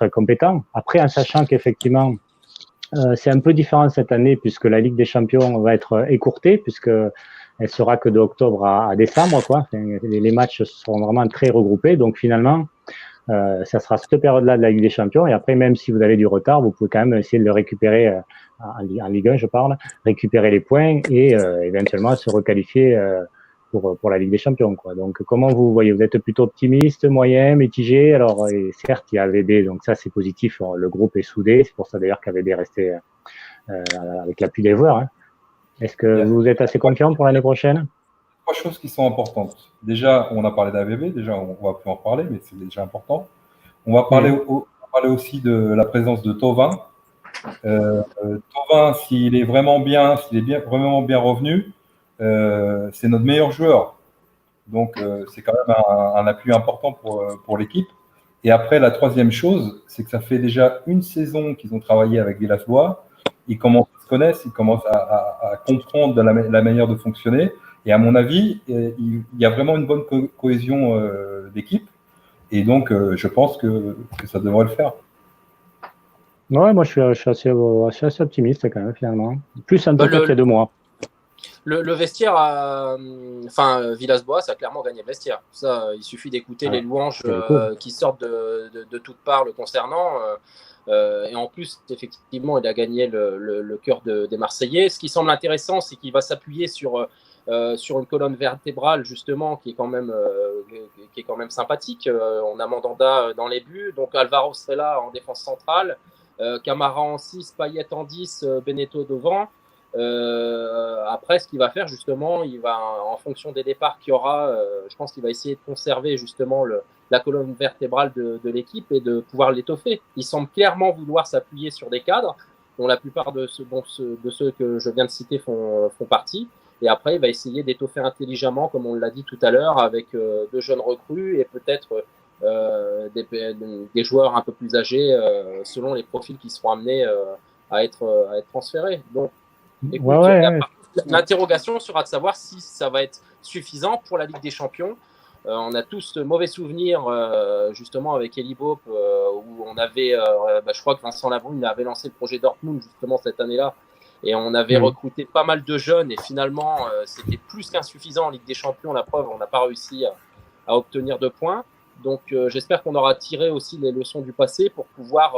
compétents? Après, en sachant qu'effectivement c'est un peu différent cette année puisque la Ligue des Champions va être écourtée puisque elle sera que de octobre à décembre, quoi. Les matchs seront vraiment très regroupés. Donc finalement, ça sera cette période-là de la Ligue des Champions. Et après, même si vous avez du retard, vous pouvez quand même essayer de le récupérer en Ligue 1, je parle, récupérer les points et éventuellement se requalifier pour la Ligue des Champions, quoi. Donc comment vous voyez? Vous êtes plutôt optimiste, moyen, mitigé? Alors certes, il y a AVB, donc ça c'est positif. Le groupe est soudé. C'est pour ça d'ailleurs qu'AVB est resté avec l'appui des joueurs. Est-ce que vous êtes assez confiant pour l'année prochaine?
3 choses qui sont importantes. Déjà, on a parlé d'AVB, déjà on va plus en parler, mais c'est déjà important. On va parler aussi de la présence de Thauvin. Thauvin, s'il est vraiment bien, vraiment bien revenu, c'est notre meilleur joueur. Donc, c'est quand même un appui important pour l'équipe. Et après, la 3e chose, c'est que ça fait déjà une saison qu'ils ont travaillé avec Villas-Boas. Ils commencent à se connaître, ils commencent à comprendre la manière de fonctionner. Et à mon avis, il y a vraiment une bonne cohésion d'équipe. Et donc, je pense que ça devrait le faire.
Ouais, moi je suis assez optimiste quand même finalement. Plus un peu qu'il y a 2 mois.
Le vestiaire, Villas-Boas a clairement gagné le vestiaire. Ça, il suffit d'écouter les louanges qui sortent de toutes parts le concernant. Et en plus, effectivement, il a gagné le cœur des Marseillais. Ce qui semble intéressant, c'est qu'il va s'appuyer sur une colonne vertébrale justement qui est quand même sympathique. On a Mandanda dans les buts, donc Alvaro serait là en défense centrale, Camara en 6, Payet en 10, Beneteau devant. Après, ce qu'il va faire justement, il va, en fonction des départs qu'il y aura, je pense qu'il va essayer de conserver justement la colonne vertébrale de l'équipe et de pouvoir l'étoffer. Il semble clairement vouloir s'appuyer sur des cadres dont la plupart de ceux que je viens de citer font partie. Et après, il va essayer d'étoffer intelligemment, comme on l'a dit tout à l'heure, avec 2 jeunes recrues et peut-être des joueurs un peu plus âgés selon les profils qui seront amenés à être transférés. Donc, écoute, l'interrogation sera de savoir si ça va être suffisant pour la Ligue des Champions. On a tous de mauvais souvenirs justement avec Eli Boep où on avait, je crois que Vincent Labrune avait lancé le projet Dortmund justement cette année-là Et on avait recruté pas mal de jeunes et finalement, c'était plus qu'insuffisant en Ligue des Champions. La preuve, on n'a pas réussi à obtenir de points. Donc, j'espère qu'on aura tiré aussi les leçons du passé pour pouvoir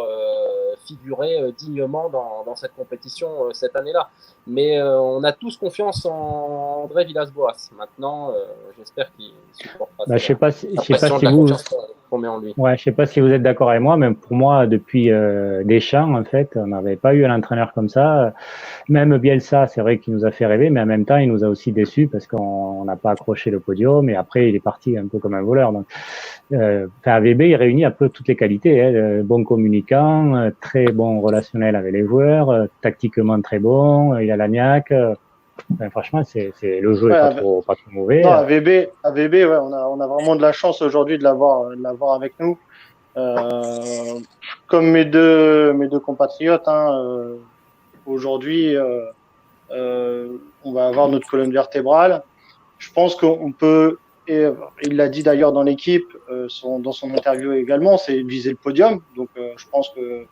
figurer dignement dans cette compétition cette année-là. Mais on a tous confiance en André Villas-Boas. Maintenant, j'espère qu'il supportera
je sais pas si
qu'on met en lui.
Ouais, je sais pas si vous êtes d'accord avec moi, mais pour moi, depuis Deschamps, en fait, on n'avait pas eu un entraîneur comme ça. Même Bielsa, c'est vrai qu'il nous a fait rêver, mais en même temps, il nous a aussi déçus parce qu'on n'a pas accroché le podium et après, il est parti un peu comme un voleur. Donc, AVB, il réunit un peu toutes les qualités. Bon communicant, très bon relationnel avec les joueurs, tactiquement très bon, il a la niaque. Franchement, le jeu n'est pas trop mauvais.
Non, AVB, ouais, on a vraiment de la chance aujourd'hui de l'avoir avec nous. Comme mes deux compatriotes, aujourd'hui, on va avoir notre colonne vertébrale. Je pense qu'on peut, et il l'a dit d'ailleurs dans l'équipe, dans son interview également, c'est viser le podium. Donc, je pense que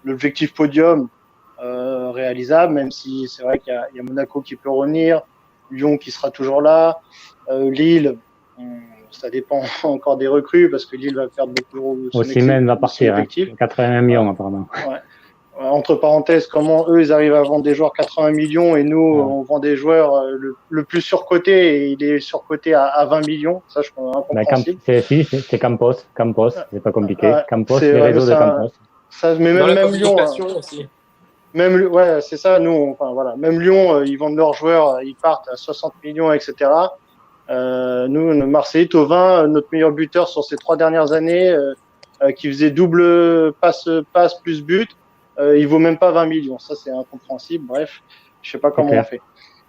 l'objectif podium, réalisable, même si c'est vrai qu'il y a Monaco qui peut revenir, Lyon qui sera toujours là, Lille, ça dépend encore des recrues parce que Lille va perdre beaucoup de son
Osimhen va partir, 80 millions apparemment.
Ouais. Entre parenthèses, comment eux ils arrivent à vendre des joueurs 80 millions et nous on vend des joueurs le plus surcoté et il est surcoté à 20 millions, ça je comprends incompréhensible.
C'est Campos, c'est pas compliqué. Campos, les réseaux de Campos.
Ça, mais même Lyon
aussi.
Ouais, c'est ça. Nous, même Lyon, ils vendent leurs joueurs, ils partent à 60 millions, etc. Nous, Marseille, Thauvin, notre meilleur buteur sur ces 3 dernières années, qui faisait double passe plus but, il vaut même pas 20 millions. Ça, c'est incompréhensible. Bref, je sais pas comment on fait.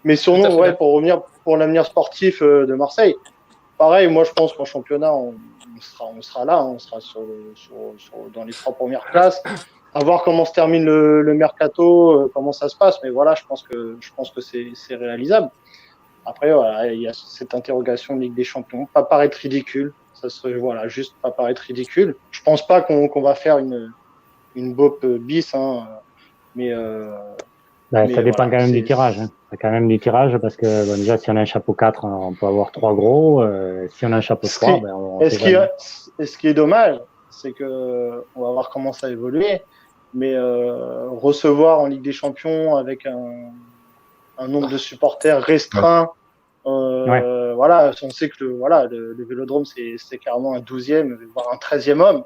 Mais sur nous, pour revenir pour l'avenir sportif de Marseille, pareil, moi, je pense qu'en championnat, on sera là, on sera dans les 3 premières places. À voir comment se termine le mercato, comment ça se passe, mais voilà, je pense que c'est réalisable. Après, voilà, il y a cette interrogation de Ligue des Champions, pas paraître ridicule, ça serait juste pas paraître ridicule. Je pense pas qu'on va faire une BOP bis, mais
ça dépend quand même du tirage. Ça quand même du tirage parce que déjà si on a un chapeau 4, on peut avoir 3 gros. Si on a un chapeau 3,
ce qui est dommage, c'est que on va voir comment ça évolue. Mais recevoir en Ligue des Champions avec un nombre de supporters restreint, voilà, on sait que le Vélodrome c'est carrément un 12e, voire un 13e homme.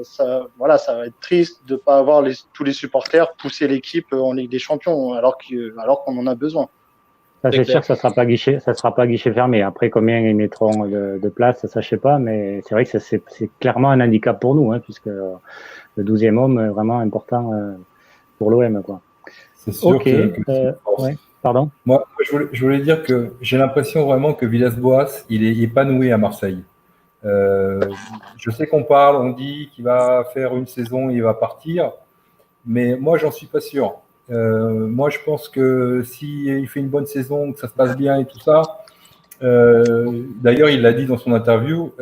Ça va être triste de pas avoir tous les supporters pousser l'équipe en Ligue des Champions alors qu'on en a besoin.
Ça, c'est sûr que ça sera pas guichet fermé. Après, combien ils mettront de place, ça, je sais pas, mais c'est vrai que c'est clairement un handicap pour nous, puisque le 12e homme est vraiment important pour l'OM, quoi.
C'est sûr
pardon.
Moi, je voulais dire que j'ai l'impression vraiment que Villas-Boas, il est épanoui à Marseille. Je sais on dit qu'il va faire une saison, il va partir, mais moi, j'en suis pas sûr. Moi, je pense que s'il fait une bonne saison, que ça se passe bien et tout ça, d'ailleurs, il l'a dit dans son interview,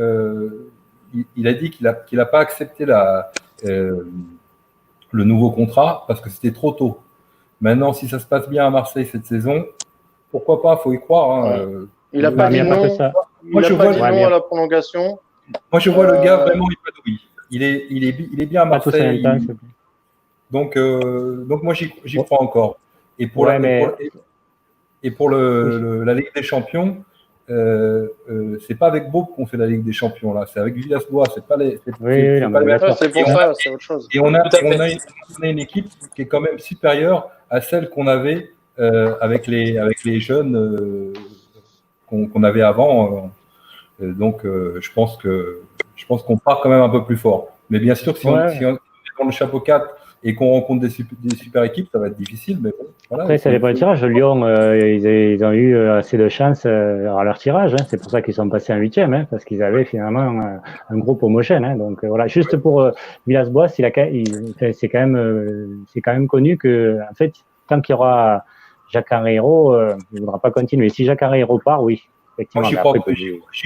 il a dit qu'il n'a pas accepté le nouveau contrat parce que c'était trop tôt. Maintenant, si ça se passe bien à Marseille cette saison, pourquoi pas, faut y croire.
Il n'a pas dit non. Il n'a pas dit non à la prolongation.
Moi, je vois le gars vraiment épanoui. Il est bien à Marseille. Donc moi, j'y crois encore. Et pour la Ligue des Champions, c'est pas avec Bob qu'on fait la Ligue des Champions là, c'est avec Villas-Boas. C'est pas les.
C'est pour ça, c'est autre chose.
Et on a une équipe qui est quand même supérieure à celle qu'on avait avec les jeunes qu'on avait avant. Donc, je pense qu'on part quand même un peu plus fort. Mais bien sûr, si on est dans le chapeau 4 et qu'on rencontre des super équipes, ça va être difficile. Mais bon, voilà.
Après, ça dépend du tirage. Lyon, ils ont eu assez de chance à leur tirage. C'est pour ça qu'ils sont passés en 8e, parce qu'ils avaient finalement un groupe homogène. Donc voilà. Juste pour Villas-Boas, c'est quand même connu que, en fait, tant qu'il y aura Jacques-Henri Hérault, il ne voudra pas continuer. Si Jacques-Henri Hérault part, oui.
Moi, j'y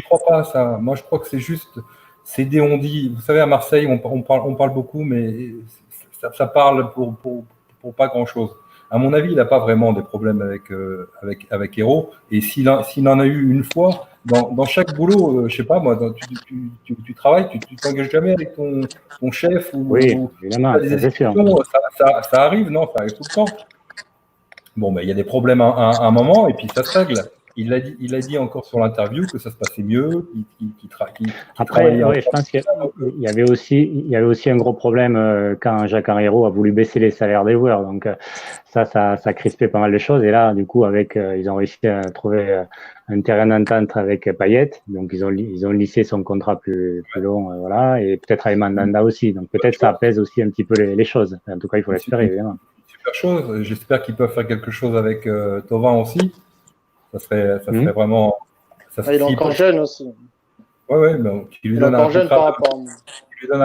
crois pas à ça. Moi, je crois que c'est des on-dit. Vous savez, à Marseille, on parle beaucoup, mais ça parle pour pas grand-chose. À mon avis, il n'a pas vraiment des problèmes avec Hero. Et s'il en a eu une fois, dans chaque boulot, je sais pas moi, tu travailles, tu t'engages jamais avec ton chef
Oui,
ou
évidemment,
t'as des
ça c'est sûr.
discussions, ça arrive, non? Ça arrive tout le temps. Bon, ben, il y a des problèmes à un moment et puis ça se règle. Il a dit encore sur l'interview que ça se passait mieux, qu'il
Après,
travaillait
oui, je pense qu'il y avait aussi un gros problème quand Jacques Henriot a voulu baisser les salaires des joueurs. Donc ça crispait pas mal de choses. Et là, du coup, ils ont réussi à trouver un terrain d'entente avec Payet. Donc ils ont lissé son contrat plus long, voilà. Et peut-être avec Mandanda aussi. Donc peut-être ça apaise aussi un petit peu les choses. En tout cas, il faut l'espérer, évidemment.
Super chose. J'espère qu'ils peuvent faire quelque chose avec Thauvin aussi. Ça serait vraiment.
Il est encore jeune aussi.
Ouais, mais tu lui donnes un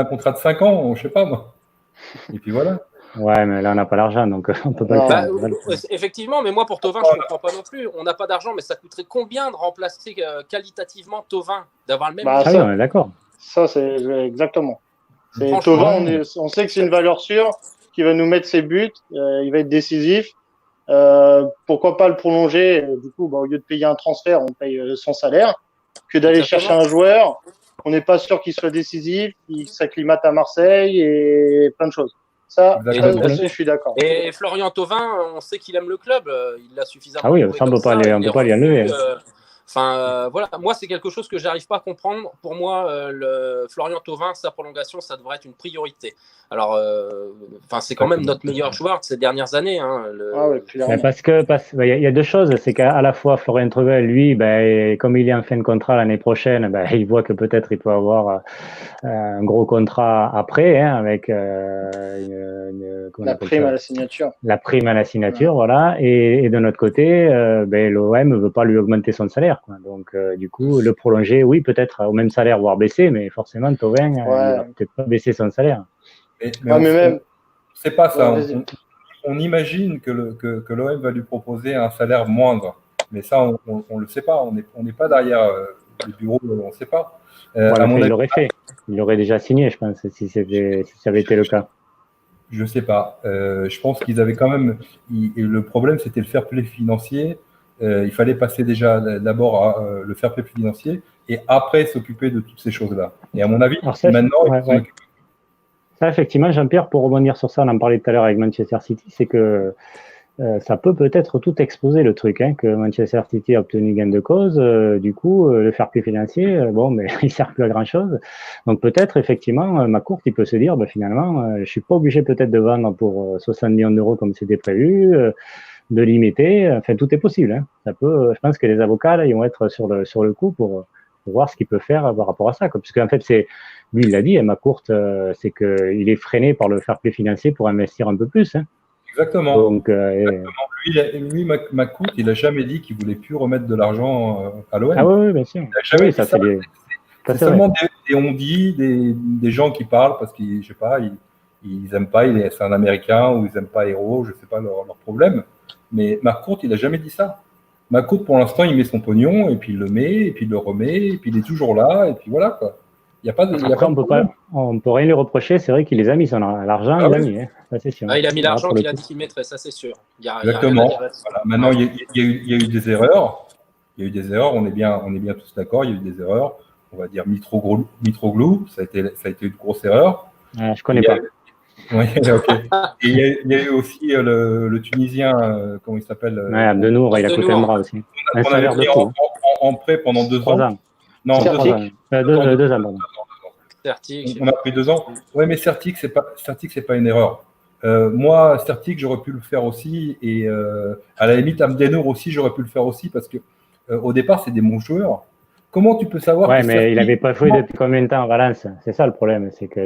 contrat de 5 ans, je sais pas moi. Et puis voilà.
Ouais, mais là on n'a pas l'argent, donc on peut pas le faire.
Effectivement, mais moi pour Thauvin, je ne comprends pas non plus. On n'a pas d'argent, mais ça coûterait combien de remplacer qualitativement Thauvin, d'avoir le même.
Ah oui, on est d'accord.
Ça, c'est exactement. Thauvin, on sait que c'est une valeur sûre, qui va nous mettre ses buts, il va être décisif. Pourquoi pas le prolonger? Du coup, au lieu de payer un transfert, on paye son salaire, que d'aller chercher un joueur. On n'est pas sûr qu'il soit décisif, qu'il s'acclimate à Marseille et plein de choses. Ça je suis d'accord.
Et Florian Thauvin, on sait qu'il aime le club, il l'a suffisamment.
Ah oui, ça on ne peut pas l'y enlever.
Voilà, moi c'est quelque chose que j'arrive pas à comprendre. Pour moi, Florian Thauvin, sa prolongation, ça devrait être une priorité. Alors, c'est quand même notre meilleur joueur de ces dernières années. Hein,
parce qu'il y a deux choses, c'est qu'à la fois Florian Thauvin, lui, comme il est en fin de contrat l'année prochaine, il voit que peut-être il peut avoir un gros contrat après, avec
la prime à la signature.
La prime à la signature, voilà. Et de notre côté, l'OM ne veut pas lui augmenter son salaire, quoi. Donc, du coup, le prolonger, oui, peut-être au même salaire, voire baisser, mais forcément, Thauvin, il va peut-être pas baisser son salaire.
C'est pas ça. On imagine que l'OM va lui proposer un salaire moindre, mais ça, on le sait pas. On n'est pas derrière le bureau, on ne sait pas.
Il l'aurait fait. Il l'aurait déjà signé, je pense, si ça avait été le cas.
Je sais pas. Je pense qu'ils avaient quand même. Le problème, c'était le fair play financier. Il fallait passer déjà d'abord le fair play financier et après s'occuper de toutes ces choses-là. Et à mon avis, maintenant,
ça, effectivement, Jean-Pierre, pour rebondir sur ça, on en parlait tout à l'heure avec Manchester City, c'est que ça peut-être tout exploser le truc, que Manchester City a obtenu gain de cause. Du coup, le fair play financier, mais il sert plus à grand-chose. Donc peut-être, effectivement, McCourt, il peut se dire, finalement, je suis pas obligé peut-être de vendre pour 60 millions d'euros comme c'était prévu, de limiter. Enfin, tout est possible. Ça peut. Je pense que les avocats, là, ils vont être sur le coup pour voir ce qu'il peut faire par rapport à ça, quoi. Puisque en fait, lui, il l'a dit, McCourt, c'est qu'il est freiné par le fair play financier pour investir un peu plus.
Exactement.
Donc,
lui, McCourt, il n'a jamais dit qu'il ne voulait plus remettre de l'argent à l'OM.
Ah oui, bien sûr.
Oui, ça, c'est seulement des on-dit, des gens qui parlent parce qu'ils, je sais pas, ils n'aiment pas, c'est un Américain ou ils n'aiment pas Hero, je ne sais pas leur problème. Mais McCourt, il n'a jamais dit ça. McCourt, pour l'instant, il met son pognon et puis il le met et puis il le remet et puis il est toujours là et puis voilà, quoi. Il y a pas de.
On peut rien lui reprocher. C'est vrai qu'il les a mis, l'argent, il l'a mis. Ça, c'est sûr.
Il a mis l'argent qu'il a dit qu'il mettrait, ça c'est sûr.
Exactement. Voilà. Maintenant, il y a eu des erreurs. Il y a eu des erreurs. On est bien tous d'accord. Il y a eu des erreurs. On va dire Mitroglou. Ça a été une grosse erreur.
Je connais pas.
Oui, ok. Et il y a eu aussi le Tunisien, comment il s'appelle
Abdenour, il a coûté un bras aussi.
On avait pris en prêt pendant 2 ans. Non, 2 ans.
2 ans, pardon.
On a pris 2 ans. Oui, mais Sertic, c'est pas une erreur. Moi, Sertic, j'aurais pu le faire aussi. Et à la limite, Abdenour aussi, j'aurais pu le faire aussi parce que au départ, c'est des bons joueurs. Comment tu peux savoir
que mais Sertic, il n'avait pas joué depuis combien de temps à Valence? C'est ça le problème. C'est que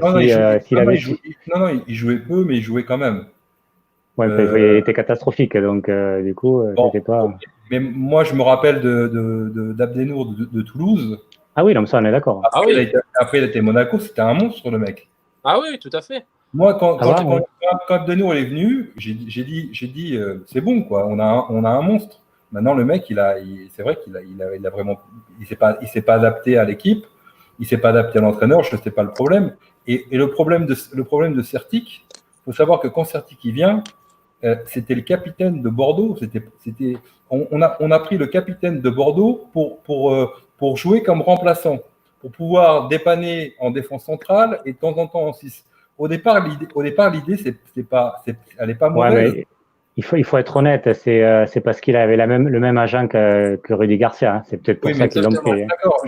il jouait peu, mais il jouait quand même.
Ouais, il était catastrophique. Donc, du coup, c'était pas.
Mais moi, je me rappelle d'Abdenour de Toulouse.
Ah oui, donc ça, on est d'accord.
Après, il a été Monaco, c'était un monstre, le mec.
Ah oui, tout à fait.
Moi, quand Abdenour est venu, j'ai dit c'est bon, quoi. On a un monstre. Maintenant, le mec, c'est vrai qu'il a vraiment, il s'est pas adapté à l'équipe, il s'est pas adapté à l'entraîneur. Je ne sais pas le problème. Et le problème de Sertic, il faut savoir que quand Sertic il vient, c'était le capitaine de Bordeaux. On a pris le capitaine de Bordeaux pour jouer comme remplaçant, pour pouvoir dépanner en défense centrale et de temps en temps en 6. Au départ, l'idée, elle n'est pas mauvaise.
Ouais, mais il faut être honnête, c'est parce qu'il avait le même agent que Rudy Garcia. Hein. C'est peut-être pour ça qu'ils l'ont pris. Hein.
D'accord,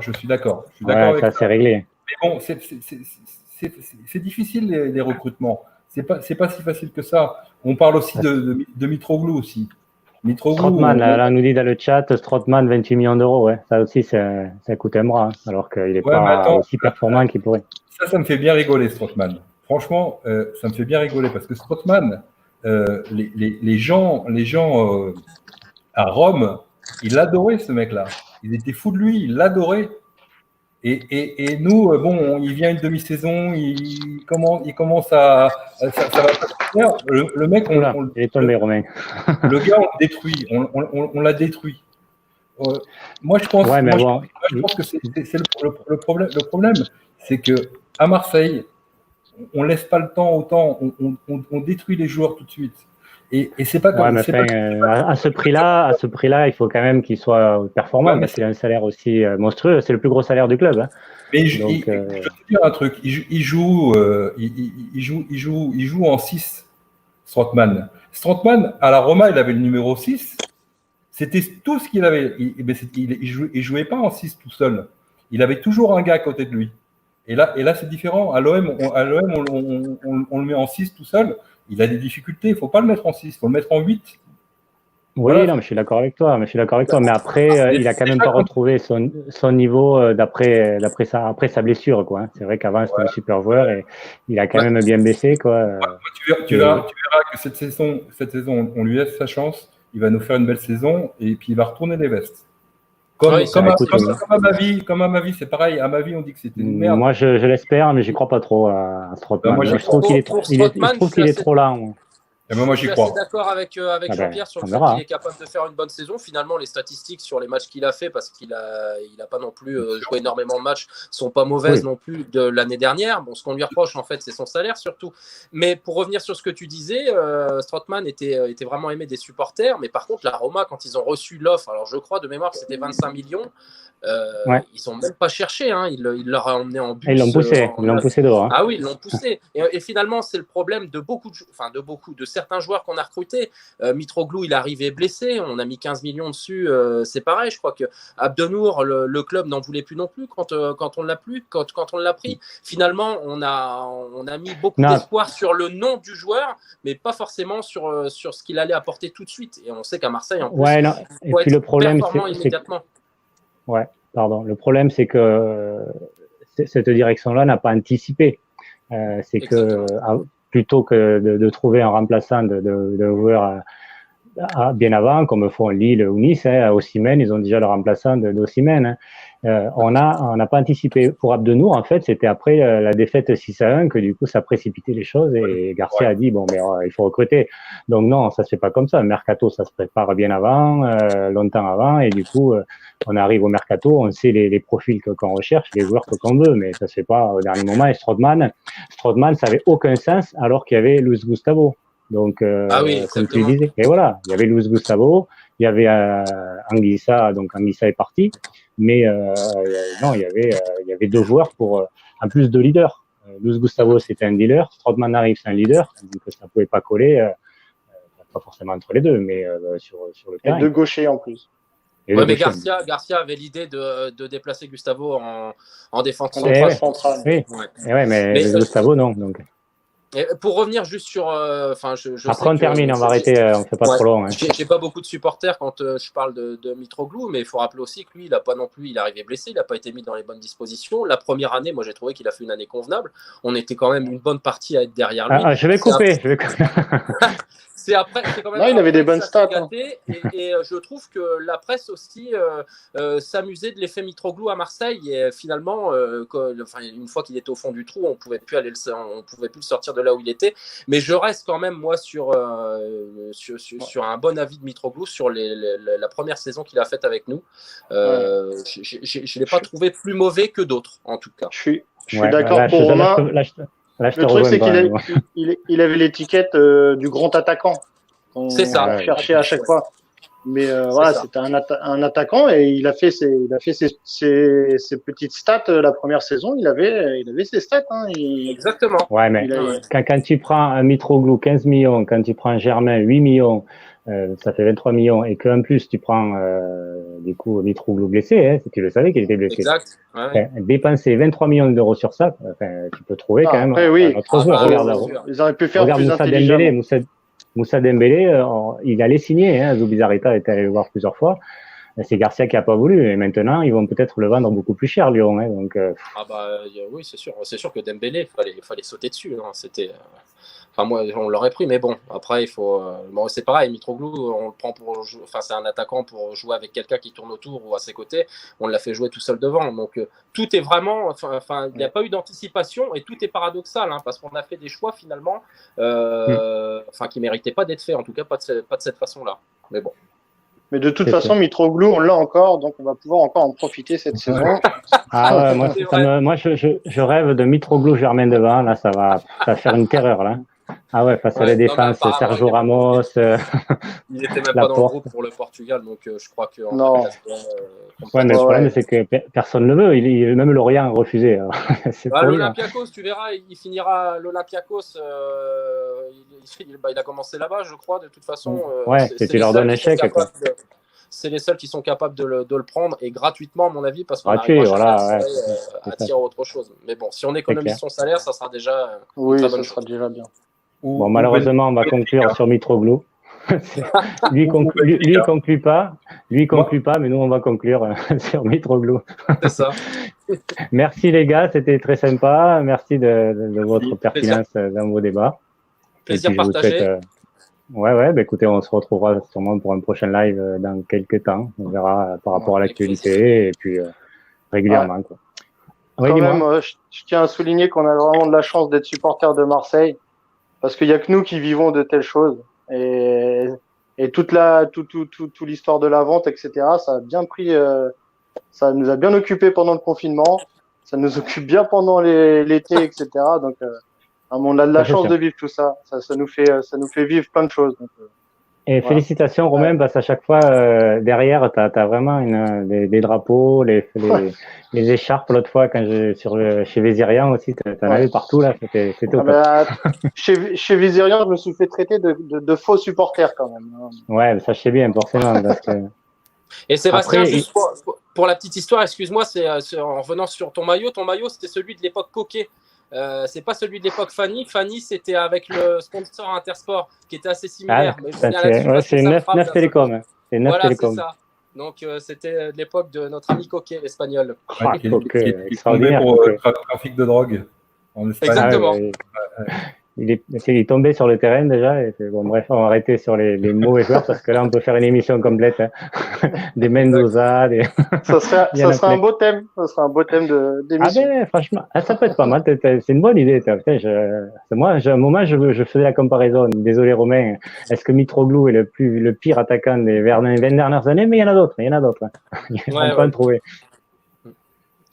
je suis d'accord.
Ouais, ça c'est réglé.
Mais bon, c'est difficile les recrutements. C'est pas si facile que ça. On parle aussi de Mitroglou aussi.
Strootman, là, on nous dit dans le chat, Strootman, 28 millions d'euros. Ouais. Ça aussi, ça coûte un bras, hein, alors qu'il n'est pas aussi performant qu'il pourrait.
Ça me fait bien rigoler, Strootman. Franchement, ça me fait bien rigoler parce que Strootman, les gens à Rome, ils l'adoraient, ce mec-là. Ils étaient fous de lui, ils l'adoraient. Et nous, bon, il vient une demi-saison, il commence à ça va pas se faire. Le mec,
il est tombé, Romain.
Le gars, on le détruit, on l'a détruit. Moi, je pense, je pense que c'est le problème. Le problème, c'est que à Marseille, on laisse pas le temps autant, on détruit les joueurs tout de suite. Et c'est pas comme
à ce prix-là, il faut quand même qu'il soit performant parce qu'il a un salaire aussi monstrueux. C'est le plus gros salaire du club. Hein.
Mais je vais te dire un truc. Il joue en 6, Strootman. Strootman, à la Roma, il avait le numéro 6. C'était tout ce qu'il avait. Il jouait pas en 6 tout seul. Il avait toujours un gars à côté de lui. Et là c'est différent. À l'OM, on le met en 6 tout seul. Il a des difficultés. Il ne faut pas le mettre en 6. Il faut le mettre en 8.
Oui, voilà. Non, mais je suis d'accord avec toi. Mais après, il n'a quand même pas retrouvé son niveau d'après sa blessure. Quoi. C'est vrai qu'avant, c'était un super joueur et il a quand même bien baissé. Quoi.
Tu verras que cette saison, on lui laisse sa chance. Il va nous faire une belle saison et puis il va retourner les vestes. Comme à ma vie, c'est pareil. À ma vie, on dit que c'était une merde.
Moi, je l'espère, mais j'y crois pas trop à Strootman. Je trouve qu'il est trop lent.
Je suis assez d'accord avec Jean-Pierre sur le fait qu'il est capable de faire une bonne saison. Finalement, les statistiques sur les matchs qu'il a fait, parce qu'il a pas non plus joué énormément de matchs, sont pas mauvaises non plus de l'année dernière. Bon, ce qu'on lui reproche, en fait, c'est son salaire surtout. Mais pour revenir sur ce que tu disais, Strootman était vraiment aimé des supporters. Mais par contre, la Roma, quand ils ont reçu l'offre, alors je crois de mémoire que c'était 25 millions, ils n'ont même pas cherché. Hein. Ils leur ont emmené en bus.
Ils l'ont poussé dehors. Hein.
Ah oui, ils l'ont poussé. Et finalement, c'est le problème de de certains joueurs qu'on a recrutés. Mitroglou, il est arrivé blessé. On a mis 15 millions dessus. C'est pareil. Je crois que Abdenour, le club n'en voulait plus non plus quand on l'a pris. Finalement, on a mis beaucoup d'espoir sur le nom du joueur, mais pas forcément sur ce qu'il allait apporter tout de suite. Et on sait qu'à Marseille, en plus,
et puis le problème,
immédiatement.
Le problème, c'est que cette direction-là n'a pas anticipé. C'est que plutôt que de trouver un remplaçant de joueur bien avant, comme font Lille ou Nice, Osimhen, ils ont déjà le remplaçant d'Osimhen. On n'a pas anticipé. Pour Abdenour, en fait, c'était après la défaite 6-1 que du coup ça précipitait les choses et Garcia a dit il faut recruter. Donc non, ça se fait pas comme ça. Le mercato, ça se prépare bien avant, longtemps avant, et du coup on arrive au mercato, on sait les profils qu'on recherche, les joueurs qu'on veut, mais ça se fait pas au dernier moment. Et Strootman, ça avait aucun sens alors qu'il y avait Luis Gustavo. Donc, comme tu disais, et voilà, il y avait Luis Gustavo, il y avait Anguissa, donc Anguissa est parti, mais non, il y avait deux joueurs en plus de leaders. Luis Gustavo, c'était un leader, Strootman arrive, c'est un leader, donc ça pouvait pas coller, pas forcément entre les deux, mais sur le terrain.
Et deux gauchers en plus.
Mais Garcia avait l'idée de déplacer Gustavo en défense
centrale.
Oui, mais Gustavo, non, donc.
Et pour revenir juste sur,
après on termine, on va arrêter, on ne fait pas trop long. Hein.
J'ai pas beaucoup de supporters quand je parle de Mitroglou, mais il faut rappeler aussi que lui, il a pas non plus, il est arrivé blessé, il n'a pas été mis dans les bonnes dispositions. La première année, moi j'ai trouvé qu'il a fait une année convenable. On était quand même une bonne partie à être derrière lui.
Je vais couper.
C'est quand même.
Non, il avait des bonnes stats.
Et je trouve que la presse aussi s'amusait de l'effet Mitroglou à Marseille. Et finalement, une fois qu'il était au fond du trou, on pouvait plus le sortir de là où il était. Mais je reste quand même moi sur un bon avis de Mitroglou sur la première saison qu'il a faite avec nous. Je l'ai pas trouvé plus mauvais que d'autres, en tout cas.
Je suis d'accord pour Romain.
Là, je te
Le truc,
rejoins
c'est
pas.
qu'il avait l'étiquette du grand attaquant. On
C'est ça.
cherchait à chaque fois. Mais voilà,
ça.
c'était un attaquant et il a fait ses petites stats la première saison. Il avait ses stats. Hein.
Exactement.
Ouais, mais
Il a-
quand tu prends un Mitroglou 15 millions, quand tu prends un Germain 8 millions, ça fait 23 millions, et qu'en plus tu prends du coup Mitroglou blessé, hein, si tu le savais qu'il était blessé.
Exact. Ouais.
Enfin, dépenser 23 millions d'euros sur ça, enfin, tu peux trouver quand même
après, oui.
un autre joueur.
bah,
Regarde,
Ils auraient pu faire
regarde
plus
Moussa
intelligemment.
Dembélé. Moussa Dembélé, il allait signer. Hein, Zubizarreta était allé le voir plusieurs fois. C'est Garcia qui a pas voulu. Et maintenant, ils vont peut-être le vendre beaucoup plus cher, Lyon. Hein, donc,
Ah bah oui, c'est sûr. C'est sûr que Dembélé, fallait sauter dessus. Hein. C'était. Enfin, moi, on l'aurait pris, mais bon, après, il faut. Bon, c'est pareil, Mitroglou, on le prend pour. Enfin, c'est un attaquant pour jouer avec quelqu'un qui tourne autour ou à ses côtés. On l'a fait jouer tout seul devant. Donc, tout est vraiment. Enfin, il n'y a pas eu d'anticipation et tout est paradoxal, hein, parce qu'on a fait des choix finalement enfin, qui ne méritaient pas d'être faits, en tout cas, pas de cette façon-là. Mais bon.
Mais de toute
C'est
façon, Mitroglou, on l'a encore, donc on va pouvoir encore en profiter cette saison.
ah ouais, moi,
C'est vrai.
moi je rêve de Mitroglou Germain devant. Là, ça va faire une terreur là. Ah ouais, face à la
Ouais, non, mais
défense,
apparemment,
Sergio Ramos.
Il n'était même
La
pas dans le
porte.
groupe pour le Portugal, donc je crois que.
Non.
Ouais, mais le
Ouais,
problème,
ouais.
c'est que personne ne le veut. Même Lorient a refusé. Alors, c'est
Bah,
pour lui, hein.
L'Olympiakos, tu verras, il finira l'Olympiakos. Il a commencé là-bas, je crois, de toute façon.
Ouais,
c'est
tu
les
leur
seuls
donnes un
qui sont
chèque, quoi.
capables c'est les seuls qui sont capables de le prendre et gratuitement, à mon avis, parce qu'on
Gratuit,
n'arrivera jamais
voilà,
à
ouais,
tirer,
c'est ça.
autre chose. Mais bon, si on
clair.
économise son salaire, ça sera déjà une
Oui,
très
ça
bonne
sera
chose.
déjà bien.
Bon, malheureusement, on va conclure sur Mitroglou. Lui conclut pas, mais nous, on va conclure sur Mitroglou.
C'est ça.
Merci les gars, c'était très sympa. Merci de votre pertinence dans vos débats.
Plaisir
Et puis, je vous
partagé.
souhaite, ouais, bah, écoutez, on se retrouvera sûrement pour un prochain live dans quelques temps. On verra par rapport à
Avec
l'actualité et puis régulièrement, quoi. Oui,
Quand
dis-moi.
même, je tiens à souligner qu'on a vraiment de la chance d'être supporter de Marseille, parce qu'il n'y a que nous qui vivons de telles choses. Et toute l'histoire de la vente, etc., ça a bien pris, ça nous a bien occupé pendant le confinement, ça nous occupe bien pendant l'été, etc. Donc, on a de la
Ça, c'est
chance
sûr.
de vivre tout ça. Ça nous fait vivre plein de choses. Donc,
Et
voilà.
félicitations Romain, parce qu'à chaque fois derrière, t'as vraiment des drapeaux, les écharpes. L'autre fois, quand chez Vézirian aussi, t'en avais partout là, c'était au top.
Chez Vizirian, je me suis fait traiter de faux supporters quand même.
Ouais, ça je sais bien forcément parce que.
Et Sébastien,
Après,
juste pour la petite histoire, excuse-moi, c'est en revenant sur ton maillot c'était celui de l'époque Coquet. C'est pas celui de l'époque Fanny. Fanny, c'était avec le sponsor Intersport, qui était assez similaire. Mais
c'est 9 Télécom. C'est 9
Voilà,
Télécom.
c'est ça. Donc, c'était de l'époque de notre ami Coquet, l'espagnol.
Qui est
extraordinaire.
tombé pour trafic de drogue en Espagne.
Exactement.
Il est tombé sur le terrain déjà. Et bon, bref, on va arrêter sur les mauvais joueurs parce que là, on peut faire une émission complète. Hein. Des Mendoza.
Ça serait un beau thème. Ça serait un beau thème d'émission.
Ah ben, franchement, ça peut être pas mal. C'est une bonne idée. Moi, à un moment, je faisais la comparaison. Désolé Romain. Est-ce que Mitroglou est le pire attaquant des 20 dernières années? Mais il y en a d'autres. On peut en trouver.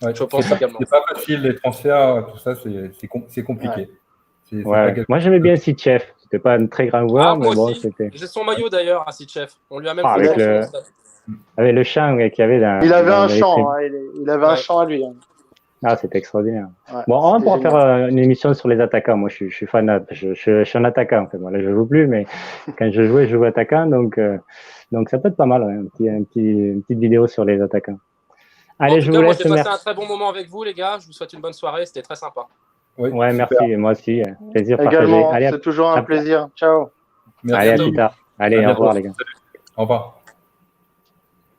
Ouais,
je pense également.
C'est pas facile les transferts, tout ça, c'est compliqué.
Ouais. Moi, j'aimais bien Sitchef. C'était pas un très grand joueur, mais bon, c'était.
J'ai son maillot d'ailleurs à Sitchef. On lui a même
fait avec le chant qu'il y avait dans.
Il avait un chant. Hein, il avait un chant à lui. Hein.
Ah, c'était extraordinaire.
Ouais,
bon, on pourra faire une émission sur les attaquants. Moi, je suis fan. Je suis un attaquant. En fait. Bon, là, je joue plus, mais quand je jouais attaquant. Donc ça peut être pas mal. Ouais, une petite vidéo sur les attaquants. Allez, je vous laisse.
J'ai passé un très bon moment avec vous, les gars. Je vous souhaite une bonne soirée. C'était très sympa.
Oui, ouais, merci. Moi aussi. Plaisir
également,
partagé.
C'est toujours un plaisir. Ciao.
Merci. Allez, à plus tard. Allez, au revoir, les gars.
Au revoir.